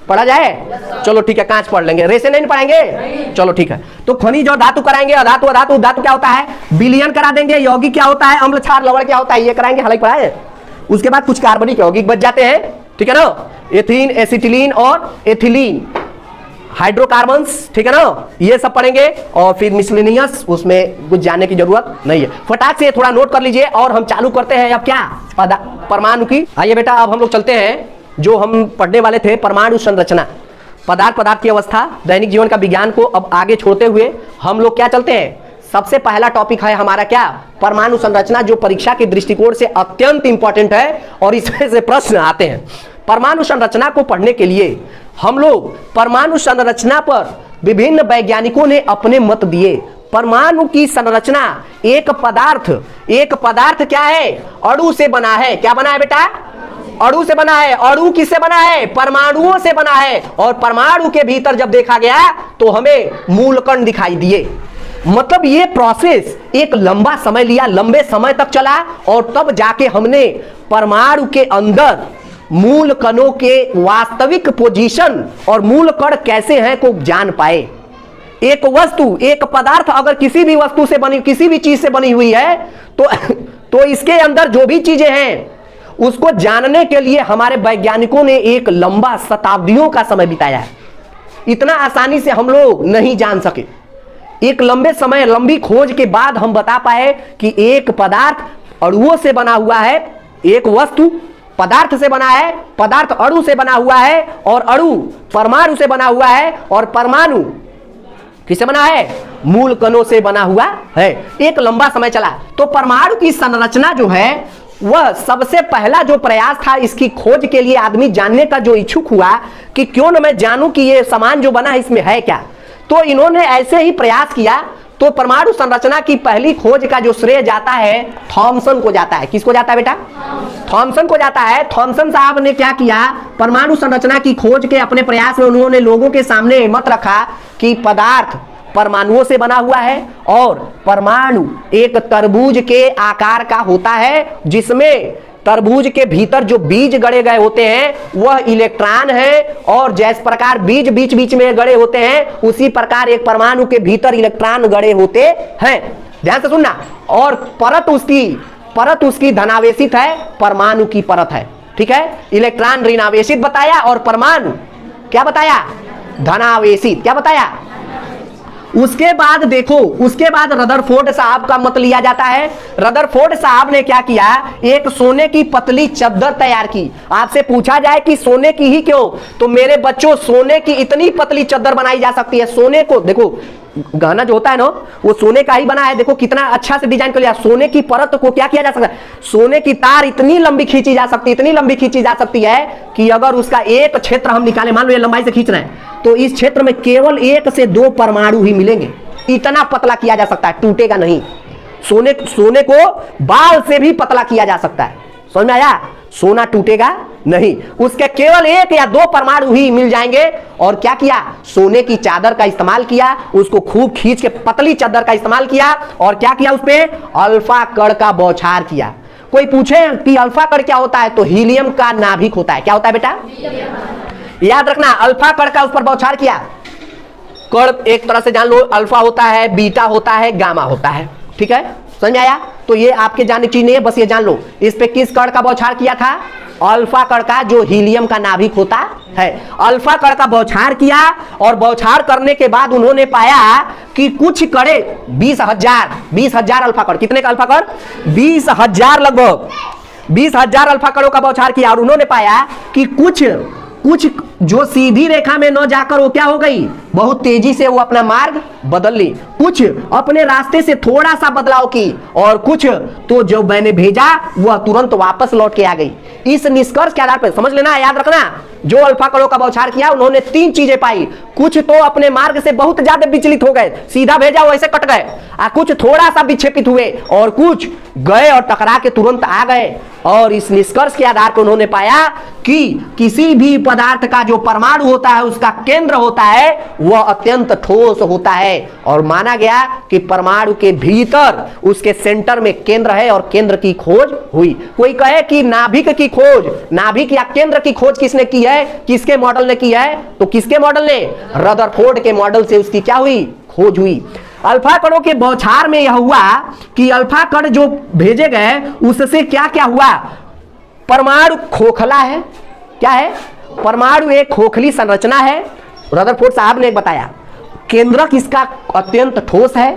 पढ़ा जाए? चलो ठीक है, कांच पढ़ लेंगे, रेसे नहीं पढ़ेंगे, चलो ठीक है। तो खनिज और धातु कराएंगे, अधातु अधातु। धातु क्या होता है? विलयन करा देंगे। यौगिक क्या होता है? अम्ल क्षार लवण क्या होता है, ये कराएंगे, हालांकि पढ़ाए। उसके बाद कुछ कार्बनिक यौगिक बच जाते हैं, ठीक है ना। एथीन, एसिटिलीन और एथिलीन, हाइड्रोकार्बन्स, ठीक है ना, ये सब पढ़ेंगे। और फिर मिसलेनियस, उसमें कुछ जानने की जरूरत नहीं है। फटाक से थोड़ा नोट कर लीजिए और हम चालू करते हैं अब क्या, परमाणु की। आइए बेटा, अब हम लोग चलते हैं जो हम पढ़ने वाले थे, परमाणु संरचना, पदार्थ की अवस्था, दैनिक जीवन का विज्ञान को अब आगे छोड़ते हुए हम लोग क्या चलते हैं। सबसे पहला टॉपिक है हमारा क्या, परमाणु संरचना, जो परीक्षा के दृष्टिकोण से अत्यंत इंपॉर्टेंट है और इसमें से प्रश्न आते हैं। परमाणु संरचना को पढ़ने के लिए हम लोग परमाणु संरचना पर विभिन्न वैज्ञानिकों ने अपने मत दिए। परमाणु की संरचना, एक पदार्थ क्या है, अणु से बना है। क्या बना है बेटा? अणु से बना है। अणु किससे बना है? परमाणुओं से बना है। और परमाणु के भीतर जब देखा गया तो हमें मूलकण दिखाई दिए। मतलब ये प्रोसेस एक लंबा समय लिया, लंबे समय तक चला, और तब जाके हमने परमाणु के अंदर मूल कणों के वास्तविक पोजीशन और मूल कण कैसे हैं को जान पाए। एक वस्तु, एक पदार्थ अगर किसी भी वस्तु से बनी, किसी भी चीज से बनी हुई है तो इसके अंदर जो भी चीजें हैं उसको जानने के लिए हमारे वैज्ञानिकों ने एक लंबा शताब्दियों का समय बिताया है। इतना आसानी से हम लोग नहीं जान सके। एक लंबे समय, लंबी खोज के बाद हम बता पाए कि एक पदार्थ अणुओं से बना हुआ है, एक वस्तु पदार्थ से बना है, पदार्थ अणु से बना हुआ है, और अणु परमाणु से बना हुआ है, और परमाणु किससे बना है? मूल कणों से बना हुआ है। एक लंबा समय चला। तो परमाणु की संरचना जो है वह सबसे पहला जो प्रयास था इसकी खोज के लिए आदमी जानने का जो इच्छुक हुआ कि क्यों न मैं जानूं कि ये सामान जो बना है इसमें है क्या। तो इन्होंने ऐसे ही प्रयास किया। तो परमाणु संरचना की पहली खोज का जो श्रेय जाता है थॉमसन को जाता है। किसको जाता है बेटा? थॉमसन को जाता है। थॉमसन साहब ने क्या किया? परमाणु संरचना की खोज के अपने प्रयास में उन्होंने लोगों के सामने मत रखा कि पदार्थ परमाणुओं से बना हुआ है और परमाणु एक तरबूज के आकार का होता है, जिसमें तरबूज के भीतर जो बीज गड़े गए होते हैं वह इलेक्ट्रॉन है, और जिस प्रकार बीज बीच बीच में गड़े होते हैं उसी प्रकार एक परमाणु के भीतर इलेक्ट्रॉन गड़े होते हैं। ध्यान से सुनना। और परत उसकी धनावेशित है, परमाणु की परत है। ठीक है, इलेक्ट्रॉन ऋणावेशित बताया और परमाणु क्या बताया? धनावेशित। क्या बताया? उसके बाद देखो, उसके बाद रदरफोर्ड साहब का मत लिया जाता है। रदरफोर्ड साहब ने क्या किया? एक सोने की पतली चादर तैयार की। आपसे पूछा जाए कि सोने की ही क्यों, तो मेरे बच्चों सोने की इतनी पतली चादर बनाई जा सकती है। सोने को देखो, गहना जो होता है ना वो सोने का ही बना है। देखो कितना अच्छा से डिजाइन कर लिया। सोने की परत को क्या किया जा सकता है? सोने की तार इतनी लंबी खींची जा सकती है, इतनी लंबी खींची जा सकती है कि अगर उसका एक क्षेत्र हम निकालें, मान लो ये लंबाई से खींच रहे हैं, तो इस क्षेत्र में केवल 1 से 2 परमाणु ही मिलेंगे। इतना पतला किया जा सकता है, टूटेगा नहीं। सोने को बाल से भी पतला किया जा सकता है। समझ में आया? सोना टूटेगा नहीं। उसके केवल 1 या 2 परमाणु ही मिल जाएंगे। और क्या किया? सोने की चादर का इस्तेमाल किया, उसको खूब खींच के पतली चादर का इस्तेमाल किया। और क्या किया? उस पे अल्फा कण का बौछार किया। कोई पूछे कि अल्फा कण क्या होता है, तो हीलियम का नाभिक होता है। क्या होता है बेटा? याद रखना, अल्फा कण का उस पर बौछार किया। कण एक तरह से जान लो, अल्फा होता है, बीटा होता है, गामा होता है। ठीक है, समझ में आया? तो ये आपके जानने की चीज नहीं है, बस ये जान लो। इस पे किस कण का बौछार किया था? अल्फा कण का, जो हीलियम का नाभिक होता है। अल्फा कण का बौछार किया, और बौछार करने के बाद उन्होंने पाया कि कुछ कणे 20,000 अल्फा कण। कितने का अल्फा कण? 20,000, लगभग 20,000 अल्फा कणों का बौछार किया। और उन्होंने पाया कि कुछ जो सीधी रेखा में न जाकर वो क्या हो गई, बहुत तेजी से वो अपना मार्ग बदल ली। कुछ अपने रास्ते से थोड़ा सा बदलाव की, और कुछ तो जो मैंने भेजा वह तुरंत वापस लौट के आ गई। इस निष्कर्ष के आधार पर समझ लेना, याद रखना, जो अल्फा कणों का बौछार किया उन्होंने 3 चीजें पाई। कुछ तो अपने मार्ग से बहुत ज्यादा विचलित हो गए, सीधा भेजा वैसे कट गए, कुछ थोड़ा सा विक्षेपित हुए, और कुछ गए और टकरा के तुरंत आ गए। और इस निष्कर्ष के आधार पर उन्होंने पाया कि किसी भी पदार्थ का जो परमाणु होता है उसका केंद्र होता है वह अत्यंत ठोस होता है। और माना गया कि परमाणु के भीतर उसके सेंटर में केंद्र है, और केंद्र की खोज हुई। कोई कहे कि नाभिक की खोज, नाभिक या केंद्र की खोज किसने की है, किसके मॉडल ने की है, तो किसके मॉडल ने? रदरफोर्ड के मॉडल से उसकी क्या हुई? खोज हुई। अल्फा कणों के बौछार में यह हुआ कि अल्फा कण जो भेजे गए उससे क्या क्या हुआ? परमाणु खोखला है। क्या है? परमाणु एक खोखली संरचना है। रदरफोर्ड साहब ने बताया केंद्रक इसका अत्यंत ठोस है।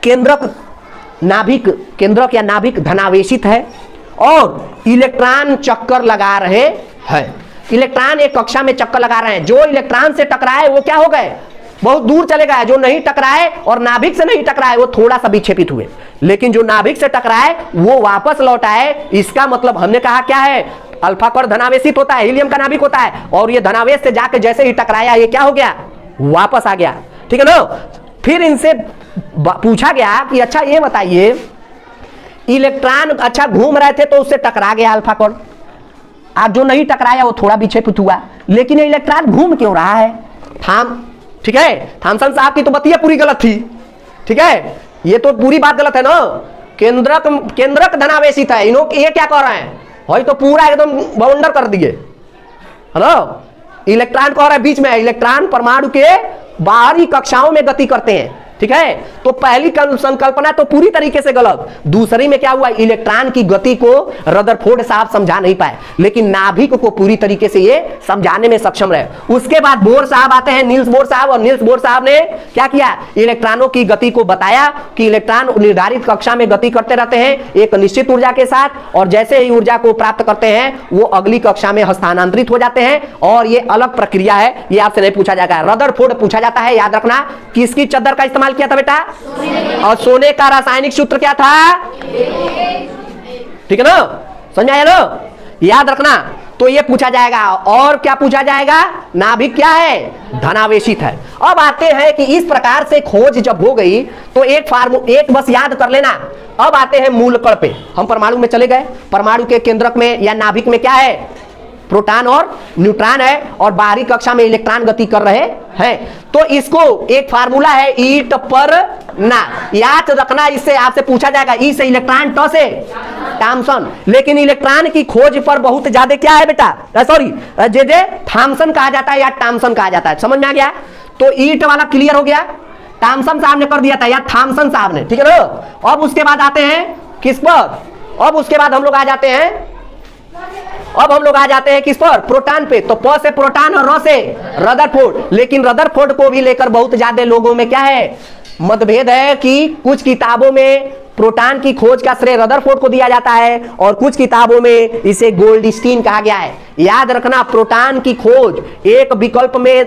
केंद्रक या नाभिक धनावेशित है, और इलेक्ट्रॉन चक्कर लगा रहे हैं। इलेक्ट्रॉन एक कक्षा में चक्कर लगा रहे हैं। जो इलेक्ट्रॉन से टकराए वो क्या हो गए? बहुत दूर चले गए। जो नहीं टकराए और नाभिक से नहीं टकराए वो थोड़ा सा विक्षेपित हुए, लेकिन जो नाभिक से टकराए वो वापस लौट आए। इसका मतलब हमने कहा क्या है? अल्फा कण धनावेशित होता है, हीलियम का नाभिक होता है, और ये धनावेश से जाके जैसे ही टकराया ये क्या हो गया? वापस आ गया। ठीक है ना? फिर इनसे पूछा गया कि अच्छा ये बताइए, इलेक्ट्रॉन अच्छा घूम रहे थे तो उससे टकरा गया अल्फा कण, आप जो नहीं टकराया वो थोड़ा विक्षेपित हुआ, लेकिन ये इलेक्ट्रॉन घूम क्यों रहा है? ठीक है, थॉमसन साहब की तो बतिया पूरी गलत थी। ठीक है, ये तो पूरी बात गलत है ना। केंद्रक धनावेशित है, ये क्या कह रहे हैं? भाई तो पूरा एकदम बाउंडर कर दिए, है ना। इलेक्ट्रॉन कह रहा है बीच में। इलेक्ट्रॉन परमाणु के बाहरी कक्षाओं में गति करते हैं, ठीक है, तो पहली संकल्पना तो पूरी तरीके से गलत। दूसरी में क्या हुआ, इलेक्ट्रॉन की गति को रदरफोर्ड साहब समझा नहीं पाए, लेकिन नाभिक को पूरी तरीके से ये समझाने में सक्षम रहे। उसके बाद बोर साहब आते हैं, नील्स बोर साहब, और नील्स बोर साहब ने क्या किया, इलेक्ट्रॉनों की गति को बताया कि इलेक्ट्रॉन निर्धारित कक्षा में गति करते रहते हैं एक निश्चित ऊर्जा के साथ, और जैसे ही ऊर्जा को प्राप्त करते हैं वो अगली कक्षा में हस्तांतरित हो जाते हैं, और ये अलग प्रक्रिया है, ये आपसे नहीं पूछा जाएगा। रदरफोर्ड पूछा जाता है, याद रखना। किसकी चद्दर का इस्तेमाल किया था बेटा, और सोने का रासायनिक सूत्र क्या था, ठीक है ना, समझ आया ना, याद रखना। तो ये पूछा जाएगा। और क्या पूछा जाएगा, नाभिक क्या है, धनावेशित है। अब आते हैं कि इस प्रकार से खोज जब हो गई तो एक बस याद कर लेना। अब आते हैं मूल कण पे। हम परमाणु में चले गए, परमाणु के केंद्रक में या नाभिक में क्या है, प्रोटॉन और न्यूट्रॉन है, और बाहरी कक्षा में इलेक्ट्रॉन गति कर रहे हैं। तो इसको एक फार्मूला है ईट पर ना, याद रखना। इससे आपसे पूछा जाएगा, ई से इलेक्ट्रॉन, ट से थॉमसन। लेकिन इलेक्ट्रॉन की खोज पर बहुत ज्यादा क्या है बेटा, सॉरी जे थॉमसन कहा जाता है या थॉमसन कहा जाता है, समझ में आ गया। तो ईट वाला क्लियर हो गया, थॉमसन साहब ने कर दिया था या थॉमसन साहब ने, ठीक है ना। अब उसके बाद आते हैं किस पर, अब उसके बाद हम लोग आ जाते हैं, अब हम लोग आ जाते हैं किस पर, प्रोटॉन पे। तो प से प्रोटॉन और र से रदरफोर्ड। लेकिन रदरफोर्ड को भी लेकर बहुत ज्यादा लोगों में क्या है, मतभेद है कि कुछ किताबों में प्रोटॉन की खोज का श्रेय रदरफोर्ड को दिया जाता है और कुछ किताबों में इसे गोल्डस्टीन कहा गया है। याद रखना, प्रोटॉन की खोज एक विकल्प में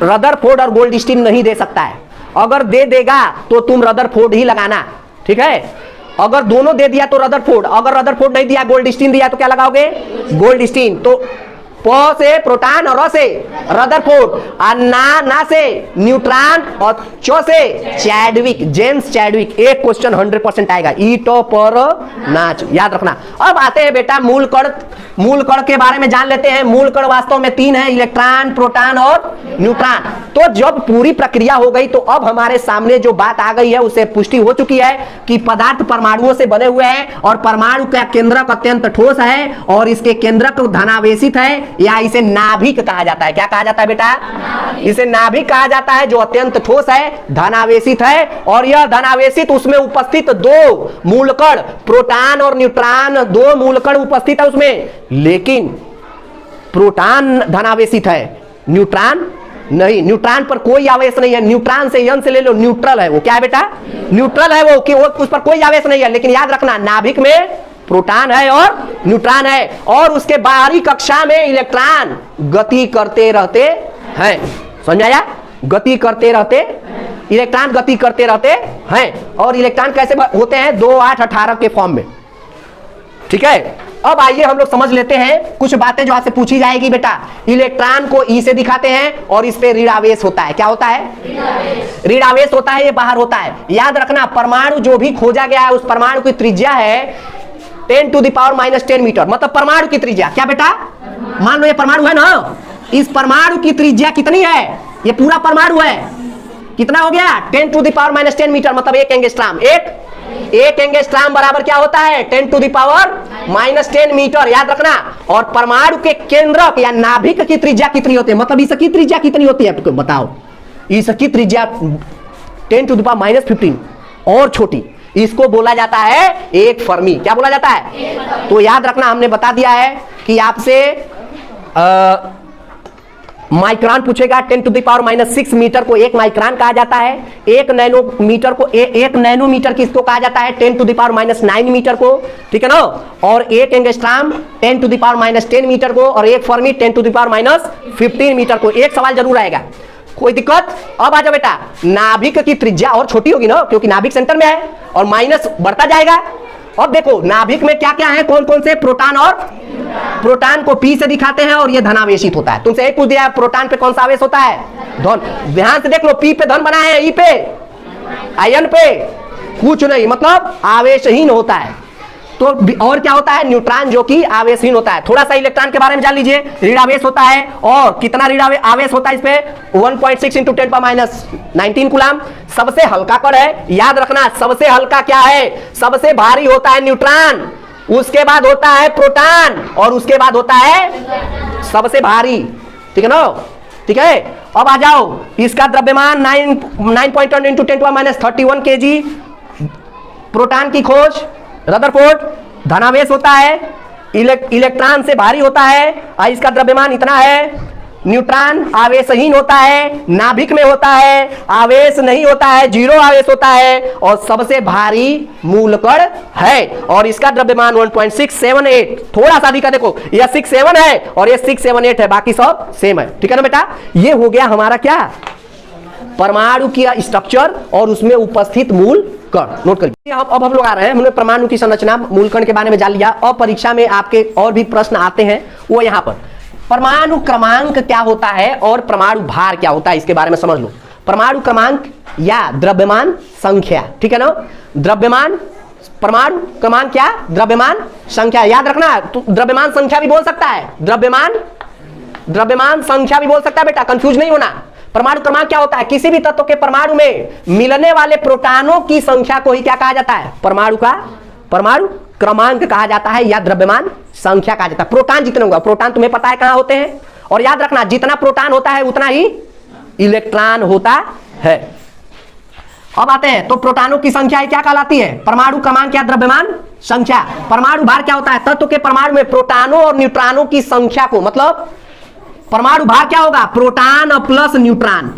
रदरफोर्ड और गोल्डस्टीन नहीं दे सकता है। अगर दे देगा तो तुम रदरफोर्ड ही लगाना, ठीक है। अगर दोनों दे दिया तो रदरफोर्ड, अगर रदरफोर्ड नहीं दिया, गोल्डस्टीन दिया तो क्या लगाओगे, गोल्डस्टीन। तो प से प्रोटॉन और र से रदरफोर्ड, और ना से न्यूट्रॉन, और च से चैडविक, जेम्स चैडविक। एक क्वेश्चन 100% आएगा, ईटो पर नाच, याद रखना। अब आते हैं बेटा मूल कण। मूल कण के बारे में जान लेते हैं। मूल कण वास्तव में 3 है, इलेक्ट्रॉन, प्रोटॉन और न्यूट्रॉन। तो जब पूरी प्रक्रिया हो गई तो अब हमारे सामने जो बात आ गई है उससे पुष्टि हो चुकी है कि पदार्थ परमाणुओं से बने हुए हैं, और परमाणु का केंद्रक अत्यंत ठोस है, और इसके केंद्रक धनावेशित है, या इसे नाभिक कहा जाता है। क्या कहा जाता है बेटा, इसे नाभिक कहा जाता है, जो अत्यंत ठोस है, धनावेशित है। और यह धनावेशित, उसमें उपस्थित 2 मूलकण, प्रोटॉन और न्यूट्रॉन, 2 मूलकण उपस्थित है उसमें। लेकिन प्रोटॉन धनावेशित है, न्यूट्रॉन नहीं, न्यूट्रॉन पर कोई आवेश नहीं है। न्यूट्रॉन से यन से ले लो, न्यूट्रल है वो। क्या है बेटा, न्यूट्रल है वो, कि वो उस पर कोई आवेश नहीं है। लेकिन याद रखना, नाभिक में प्रोटॉन है और न्यूट्रॉन है, और उसके बाहरी कक्षा में इलेक्ट्रॉन गति करते रहते हैं। समझ आया, गति करते रहते, इलेक्ट्रॉन गति करते रहते हैं। और इलेक्ट्रॉन कैसे होते हैं, 2, 8, 18 के फॉर्म में, ठीक है। अब आइए हम लोग समझ लेते हैं कुछ बातें जो आपसे पूछी जाएगी बेटा। इलेक्ट्रॉन को ई से दिखाते हैं और इस पे ऋण आवेश होता है। क्या होता है, ऋण आवेश होता है, ये बाहर होता है। याद रखना, परमाणु जो भी खोजा गया है उस परमाणु की त्रिज्या है 10⁻⁻10 मीटर, मतलब परमाणु की त्रिज्या। क्या बेटा, मान लो ये परमाणु है ना, इस परमाणु की त्रिज्या कितनी है, ये पूरा परमाणु है, कितना हो गया, 10⁻⁻10 मीटर, मतलब 1 एंगस्ट्रॉम। एक एंगस्ट्रॉम बराबर क्या होता है, 10⁻⁻10 मीटर, याद रखना। और परमाणु के केंद्रक या नाभिक की त्रिज्या कितनी होती है, मतलब इसकी त्रिज्या कितनी होती है, आपको बताओ। इसकी त्रिज्या 10⁻⁻15 और छोटी, इसको बोला जाता है 1 फर्मी। क्या बोला जाता है, तो याद रखना, हमने बता दिया है कि आपसे माइक्रोन पूछेगा। 10⁻⁻6 मीटर को 1 माइक्रोन कहा जाता है। 1 नैनोमीटर को 1 नैनोमीटर किसको कहा जाता है, 10⁻⁹ मीटर को, ठीक है ना। और 1 एंगस्ट्रॉम 10⁻⁻10 मीटर को, और 1 फर्मी 10⁻⁻15 मीटर को। एक सवाल जरूर आएगा, कोई दिक्कत। अब आ जाओ बेटा, नाभिक की त्रिज्या और छोटी होगी ना, क्योंकि नाभिक सेंटर में है, और माइनस बढ़ता जाएगा। अब देखो नाभिक में क्या क्या है, कौन कौन से, प्रोटॉन, और प्रोटॉन को P से दिखाते हैं और ये धनावेशित होता है। तुमसे एक पूछ दिया, प्रोटॉन पे कौन सा आवेश होता है, धन। ध्यान से देख लो, P पे धन बना है, E पे आयन पे कुछ नहीं, मतलब आवेशहीन होता है। तो और क्या होता है, न्यूट्रॉन जो कि आवेशहीन होता है। थोड़ा सा इलेक्ट्रॉन के बारे में जान लीजिए, ऋण आवेश होता है, और कितना ऋण आवेश होता है इस पे, 1.6 × 10⁻19 कूलम। सबसे हल्का कण है, याद रखना, सबसे हल्का क्या है, सबसे भारी होता है न्यूट्रॉन, उसके बाद होता है प्रोटॉन, और उसके बाद होता है सबसे भारी, ठीक है ना। ठीक है। अब आ जाओ, इसका द्रव्यमान 9.1 इंटू 10⁻31 kg। प्रोटॉन की खोज, रदरफोर्ड धनावेश होता है, इलेक्ट्रॉन से भारी होता है और इसका द्रव्यमान इतना है। न्यूट्रॉन आवेशहीन होता है, नाभिक में होता है, आवेश नहीं होता है, जीरो आवेश होता है और सबसे भारी मूल कण है और इसका द्रव्यमान 1.678, थोड़ा सा अधिक है, देखो यह 67 है और यह 678 है, बाकी सब सेम है, ठीक है ना बेटा। ये हो गया हमारा क्या, परमाणु की स्ट्रक्चर और उसमें उपस्थित मूल कण। नोट करिए। अब हम लोग आ रहे हैं, हमने परमाणु की संरचना, मूल कण के बारे में जान लिया। अब परीक्षा में आपके और भी प्रश्न आते हैं, वो यहाँ पर परमाणु क्रमांक क्या होता है और परमाणु भार क्या होता है, इसके बारे में समझ लो। परमाणु क्रमांक या द्रव्यमान संख्या, ठीक है ना। द्रव्यमान, परमाणु क्रमांक क्या, द्रव्यमान संख्या, याद रखना। तो द्रव्यमान संख्या भी बोल सकता है, द्रव्यमान संख्या भी बोल सकता है बेटा, कंफ्यूज नहीं होना। परमाणु क्रमांक क्या होता है, किसी भी तत्व के परमाणु में मिलने वाले प्रोटॉनों की संख्या को ही क्या कहा जाता है, परमाणु क्रमांक कहा जाता है या द्रव्यमान संख्या कहा जाता है। प्रोटॉन जितने होगा, प्रोटॉन तुम्हें पता है कहां होते हैं, और याद रखना जितना प्रोटॉन होता है उतना ही इलेक्ट्रॉन होता है। अब आते हैं, तो प्रोटॉनों की संख्या क्या कहलाती है, परमाणु क्रमांक या द्रव्यमान संख्या। परमाणु भार क्या होता है, तत्व के परमाणु में प्रोटॉनों और न्यूट्रॉनों की संख्या को, मतलब परमाणु भार क्या होगा, प्रोटॉन प्लस न्यूट्रॉन,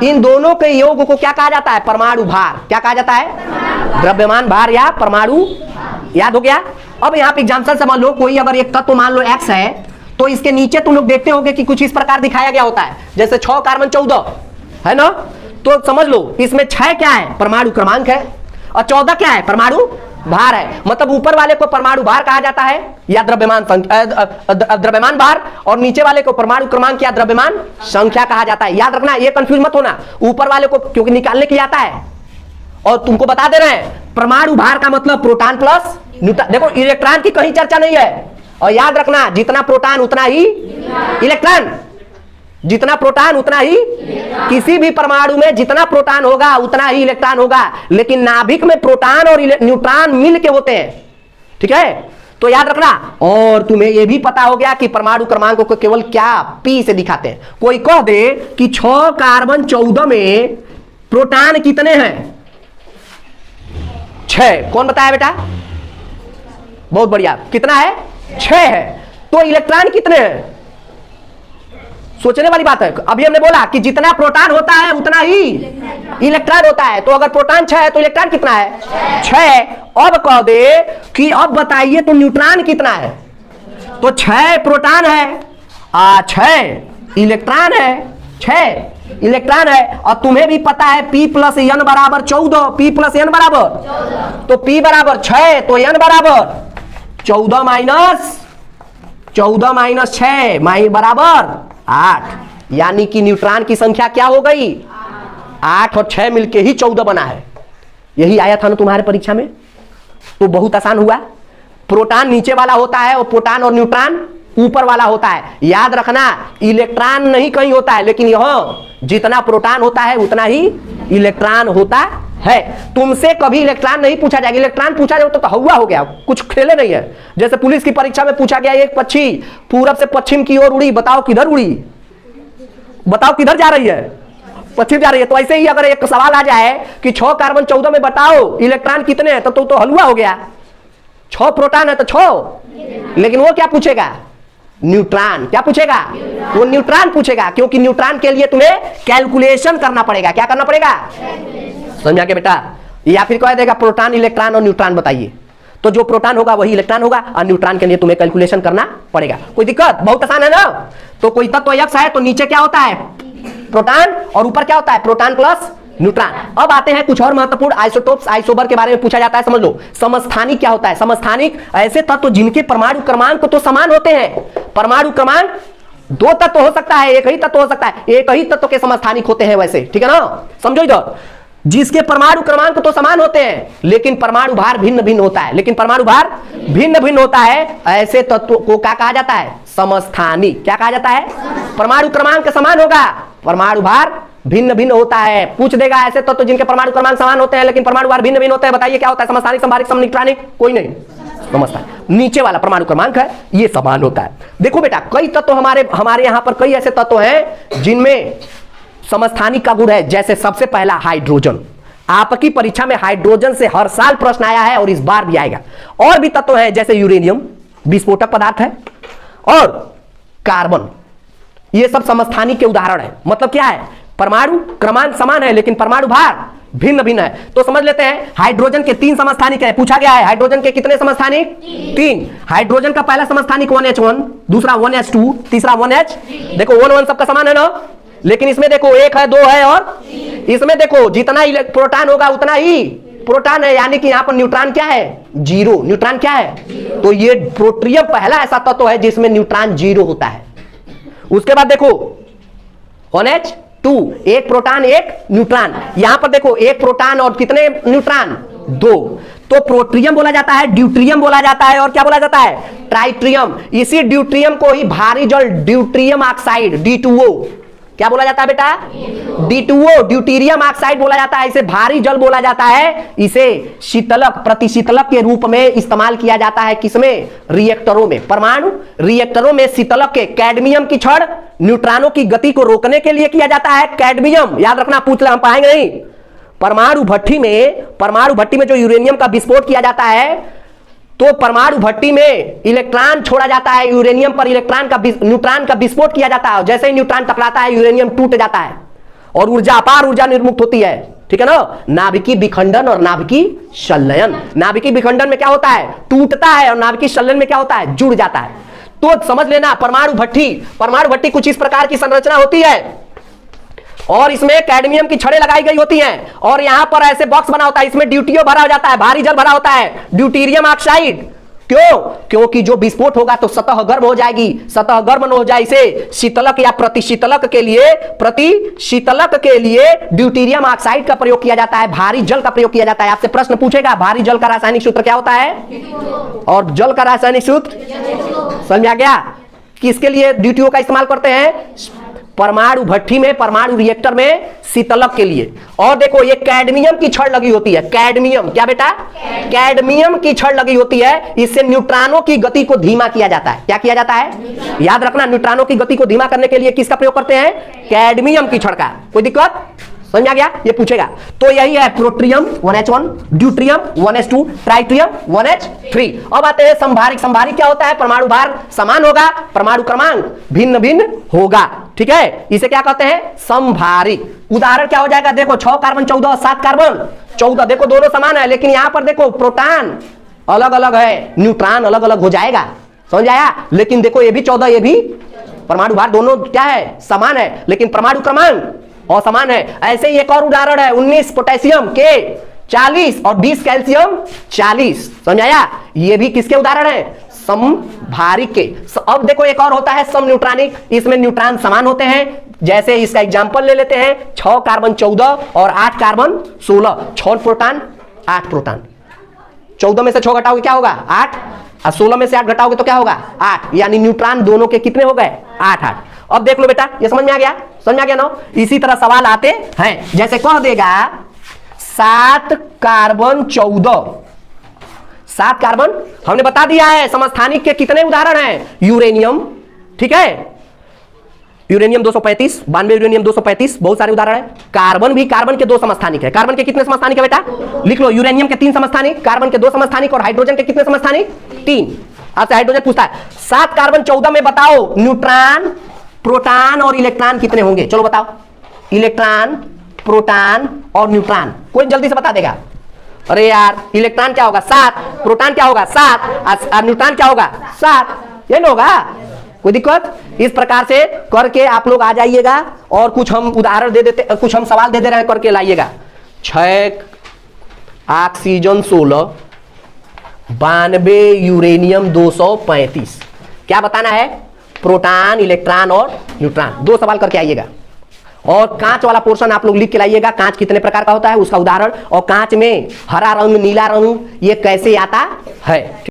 इन दोनों के योग को क्या कहा जाता है, परमाणु भार। क्या कहा जाता है, द्रव्यमान भार या परमाणु। याद हो गया। अब यहाँ पे एग्जांपल समझ लो, कोई अगर एक तत्व मान लो X है, तो इसके नीचे तुम लोग देखते होंगे कि कुछ इस प्रकार दिखाया गया होता है, जैसे 6 कार्बन 14 है ना। तो समझ लो इसमें 6 क्या है, परमाणु क्रमांक है, और 14 क्या है, परमाणु भार है। मतलब ऊपर वाले को परमाणु भार कहा जाता है या द्रव्यमान भार, और नीचे वाले को परमाणु क्रमांक या द्रव्यमान संख्या कहा जाता है। याद रखना, ये कंफ्यूज मत होना। ऊपर वाले को क्योंकि निकालने के लिए आता है, और तुमको बता दे रहे हैं परमाणु भार का मतलब प्रोटॉन प्लस न्यूट्रॉन। देखो इलेक्ट्रॉन की कहीं चर्चा नहीं है, और याद रखना जितना प्रोटॉन उतना ही इलेक्ट्रॉन, जितना प्रोटॉन उतना ही, किसी भी परमाणु में जितना प्रोटॉन होगा उतना ही इलेक्ट्रॉन होगा, लेकिन नाभिक में प्रोटॉन और न्यूट्रॉन मिल के होते हैं, ठीक है। तो याद रखना। और तुम्हें यह भी पता हो गया कि परमाणु क्रमांक को केवल क्या, पी से दिखाते हैं। कोई कह दे कि 6 कार्बन 14 में प्रोटॉन कितने हैं, 6, कौन बताया बेटा, बहुत बढ़िया, कितना है, 6 है। तो इलेक्ट्रॉन कितने हैं, सोचने वाली बात है। अभी हमने बोला कि जितना प्रोटॉन होता है उतना ही इलेक्ट्रॉन होता है, तो अगर प्रोटॉन 6 है तो इलेक्ट्रॉन कितना है, 6। अब कह दे कि अब बताइए तो न्यूट्रॉन कितना है, तो 6 प्रोटॉन है, 6 इलेक्ट्रॉन है, 6 इलेक्ट्रॉन है। और तुम्हें भी पता है P प्लस एन बराबर 14, P प्लस एन बराबर, तो P बराबर 6, तो एन बराबर 14 माइनस 6 बराबर 8, यानी कि न्यूट्रॉन की संख्या क्या हो गई, 8 और 6 मिलके ही 14 बना है। यही आया था ना तुम्हारे परीक्षा में, तो बहुत आसान हुआ। प्रोटॉन नीचे वाला होता है और प्रोटॉन और न्यूट्रॉन ऊपर वाला होता है। याद रखना इलेक्ट्रॉन नहीं कहीं होता है, लेकिन यहां जितना प्रोटॉन होता है उतना ही इलेक्ट्रॉन होता है। तुमसे कभी इलेक्ट्रॉन नहीं पूछा जाएगा, इलेक्ट्रॉन पूछा जाए तो हवा हो गया, कुछ खेले नहीं है। जैसे पुलिस की परीक्षा में पूछा गया, एक पक्षी पूरब से पश्चिम की ओर उड़ी, बताओ किधर उड़ी, बताओ किधर जा रही है, पश्चिम जा रही है। तो ऐसे ही अगर एक सवाल आ जाए कि 6 कार्बन 14 में बताओ इलेक्ट्रॉन कितने हैं, तो हलवा हो गया। 6 प्रोटॉन है तो 6, लेकिन वो क्या पूछेगा, न्यूट्रॉन। क्या पूछेगा, वो न्यूट्रॉन पूछेगा, क्योंकि न्यूट्रॉन के लिए तुम्हें कैलकुलेशन करना पड़ेगा। क्या करना पड़ेगा, समझा के बेटा। या फिर कह देगा प्रोटॉन, इलेक्ट्रॉन और न्यूट्रॉन बताइए, तो जो प्रोटॉन होगा वही इलेक्ट्रॉन होगा, और न्यूट्रॉन के लिए तुम्हें कैलकुलेशन करना पड़ेगा। कोई दिक्कत, बहुत आसान है ना। तो कोई तत्व X है तो नीचे क्या होता है, प्रोटॉन, और ऊपर क्या होता है, प्रोटॉन प्लस न्यूट्रॉन। अब आते हैं कुछ और महत्वपूर्ण आइसोटोप्स, आइसोबर के बारे में पूछा जाता है, समझ लो। समस्थानिक क्या होता है, समस्थानिक ऐसे तत्व जिनके परमाणु क्रमांक तो समान होते हैं। परमाणु क्रमांक 2 तत्व हो सकता है, एक ही तत्व हो सकता है, एक ही तत्व के समस्थानिक होते हैं वैसे, ठीक है ना। समझो इधर, जिसके परमाणु क्रमांक तो समान होते हैं लेकिन परमाणु भार भिन्न भिन्न होता है, लेकिन परमाणु भार भिन्न भिन्न होता है, ऐसे तत्व को क्या कहा जाता है, समस्थानिक। क्या कहा जाता है, परमाणु क्रमांक समान होगा, परमाणु भार भिन्न भिन्न होता है। पूछ देगा ऐसे तत्व जिनके परमाणु क्रमांक समान होते हैं लेकिन परमाणु भार भिन्न भिन्न होते हैं, बताइए क्या होता है, समस्थानिक, समभारिक, समनिट्रानिक, कोई नहीं, समस्थानिक। नीचे वाला परमाणु क्रमांक है ये समान होता है। देखो बेटा कई तत्व हमारे यहां पर कई ऐसे तत्व हैं जिनमें समस्थानिक का गुण है। जैसे सबसे पहला हाइड्रोजन, आपकी परीक्षा में हाइड्रोजन से हर साल प्रश्न आया है और इस बार भी आएगा। और भी तत्व हैं जैसे यूरेनियम विस्फोटक पदार्थ है, और कार्बन, ये सब समस्थानिक के उदाहरण है। मतलब क्या है, परमाणु क्रमांक समान है लेकिन परमाणु भार भिन्न भिन्न है। तो समझ लेते हैं हाइड्रोजन के 3 समस्थानिक है, पूछा गया है हाइड्रोजन के कितने समस्थानिक, 3। हाइड्रोजन का पहला समस्थानिक 1H1, दूसरा 1H2, तीसरा 1H। देखो 1 सबका समान है ना, लेकिन इसमें देखो 1 है, 2 है, और इसमें देखो जितना प्रोटॉन होगा उतना ही प्रोटॉन है, यानी कि यहां पर न्यूट्रॉन क्या है, 0। न्यूट्रॉन क्या है, तो ये प्रोट्रियम पहला ऐसा तत्व है जिसमें न्यूट्रॉन 0 होता है। उसके बाद देखो 1H2, एक प्रोटॉन एक न्यूट्रॉन। यहां पर देखो एक प्रोटॉन और कितने न्यूट्रॉन, 2। तो प्रोट्रियम बोला जाता है, ड्यूट्रियम बोला जाता है, और क्या बोला जाता है, ट्राइट्रियम। इसी ड्यूट्रियम को ही भारी जल ड्यूट्रियम ऑक्साइड D2O क्या बोला जाता है बेटा, D2O ड्यूटीरियम ऑक्साइड बोला जाता है। इसे भारी जल बोला जाता है। इसे शीतलक प्रतिशीतलक के रूप में इस्तेमाल किया जाता है। किसमें, रिएक्टरों में। परमाणु रिएक्टरों में शीतलक के कैडमियम की छड़ न्यूट्रॉनों की गति को रोकने के लिए किया जाता है। कैडमियम याद रखना, पूछ ले हम पाएंगे नहीं। परमाणु भट्टी में जो यूरेनियम का विस्फोट किया जाता है, तो परमाणु भट्टी में इलेक्ट्रॉन छोड़ा जाता है, यूरेनियम पर न्यूट्रॉन का विस्फोट किया जाता है। जैसे ही न्यूट्रॉन टकराता है यूरेनियम टूट जाता है और अपार ऊर्जा निर्मुक्त होती है। ठीक है ना, नाभिकीय विखंडन और नाभिकीय संलयन। नाभिकीय विखंडन में क्या होता है, टूटता है, और नाभिकीय संलयन में क्या होता है, जुड़ जाता है। तो समझ लेना परमाणु भट्टी कुछ इस प्रकार की संरचना होती है, और इसमें कैडमियम की छड़ें लगाई गई होती हैं, और यहां पर ऐसे बॉक्स बना होता है, इसमें ड्यूटीओ भरा हो जाता है, भारी जल भरा होता है, ड्यूटीरियम ऑक्साइड। क्यों, क्योंकि जो विस्फोट होगा तो सतह गर्म हो जाएगी। सतह गर्म हो जाए इसे शीतलक या प्रतिशीतलक के लिए ड्यूटीरियम ऑक्साइड का प्रयोग किया जाता है, भारी जल का प्रयोग किया जाता है। आपसे प्रश्न पूछेगा भारी जल का रासायनिक सूत्र क्या होता है, और जल का रासायनिक सूत्र समझ आ गया। किसके लिए ड्यूटीओ का इस्तेमाल करते हैं, परमाणु भट्टी में, परमाणु रिएक्टर में शीतलक के लिए। और देखो ये कैडमियम की छड़ लगी होती है। कैडमियम क्या बेटा, कैडमियम की छड़ लगी होती है। इससे न्यूट्रॉनों की गति को धीमा किया जाता है। क्या किया जाता है, याद रखना, न्यूट्रॉनों की गति को धीमा करने के लिए किसका प्रयोग करते हैं, कैडमियम की छड़ का। कोई दिक्कत, समझ आ गया, ये पूछेगा। तो यही है प्रोट्रियम 1H1, ड्यूट्रियम 1H2, ट्राइट्रियम 1H3। अब आते हैं संभारिक। संभारिक क्या होता है, परमाणु भार समान होगा, परमाणु क्रमांक भिन्न भिन्न होगा। ठीक है, इसे क्या कहते हैं, संभारिक। उदाहरण क्या हो जाएगा, देखो 6 कार्बन 14, 7 कार्बन 14। देखो दोनों समान है, लेकिन यहां पर देखो प्रोटॉन अलग अलग है, न्यूट्रॉन अलग अलग हो जाएगा। समझ आया, लेकिन देखो ये भी 14, ये भी परमाणु भार दोनों क्या है, समान है, लेकिन परमाणु क्रमांक असमान है। ऐसे ही एक और उदाहरण है, 19 पोटेशियम के 40 और 20 कैल्शियम 40। समझाया, ये भी किसके उदाहरण है, समभारिक के। अब देखो एक और होता है सम न्यूट्रॉनिक। इसमें न्यूट्रॉन समान होते हैं। जैसे इसका एग्जांपल ले लेते हैं, 6 कार्बन 14 और 8 कार्बन 16। 6 proton 8 proton. 14 में से 6 घटाओगे क्या होगा, 8, और 16 में से 8 घटाओगे तो क्या होगा, 8। यानी न्यूट्रॉन दोनों के कितने हो गए, 8। अब देख लो बेटा, ये समझ में आ गया, समझ में आ गया ना। इसी तरह सवाल आते हैं, जैसे कह देगा 7 कार्बन 14। 7 कार्बन हमने बता दिया है। समस्थानिक के कितने उदाहरण हैं, यूरेनियम, ठीक है, यूरेनियम 235, 92 यूरेनियम 235, बहुत सारे उदाहरण है। कार्बन भी, कार्बन के 2 समस्थानिक है। कार्बन के कितने समस्थानिक है बेटा, लिख लो, यूरेनियम के 3 समस्थानिक, कार्बन के 2 समस्थानिक, और हाइड्रोजन के कितने समस्थानिक, 3। आपसे हाइड्रोजन पूछता है 7 कार्बन 14 में बताओ न्यूट्रॉन, प्रोटॉन और इलेक्ट्रॉन कितने होंगे, चलो बताओ। इलेक्ट्रॉन, प्रोटॉन और न्यूट्रॉन, कोई जल्दी से बता देगा। अरे यार, इलेक्ट्रॉन क्या होगा 7, प्रोटॉन क्या होगा 7, और न्यूट्रॉन क्या होगा 7, ये ना होगा। कोई दिक्कत, इस प्रकार से करके आप लोग आ जाइएगा, और कुछ हम उदाहरण दे देते, कुछ हम सवाल दे दे रहे हैं, करके लाइएगा। 6 ऑक्सीजन 16, 92 यूरेनियम 235। क्या बताना है, प्रोटॉन, इलेक्ट्रॉन और न्यूट्रॉन। 2 सवाल करके आइएगा, और कांच वाला पोर्शन आप लोग लिख के लाइएगा। कांच कितने प्रकार का होता है उसका उदाहरण, और कांच में हरा रंग, नीला रंग ये कैसे आता है।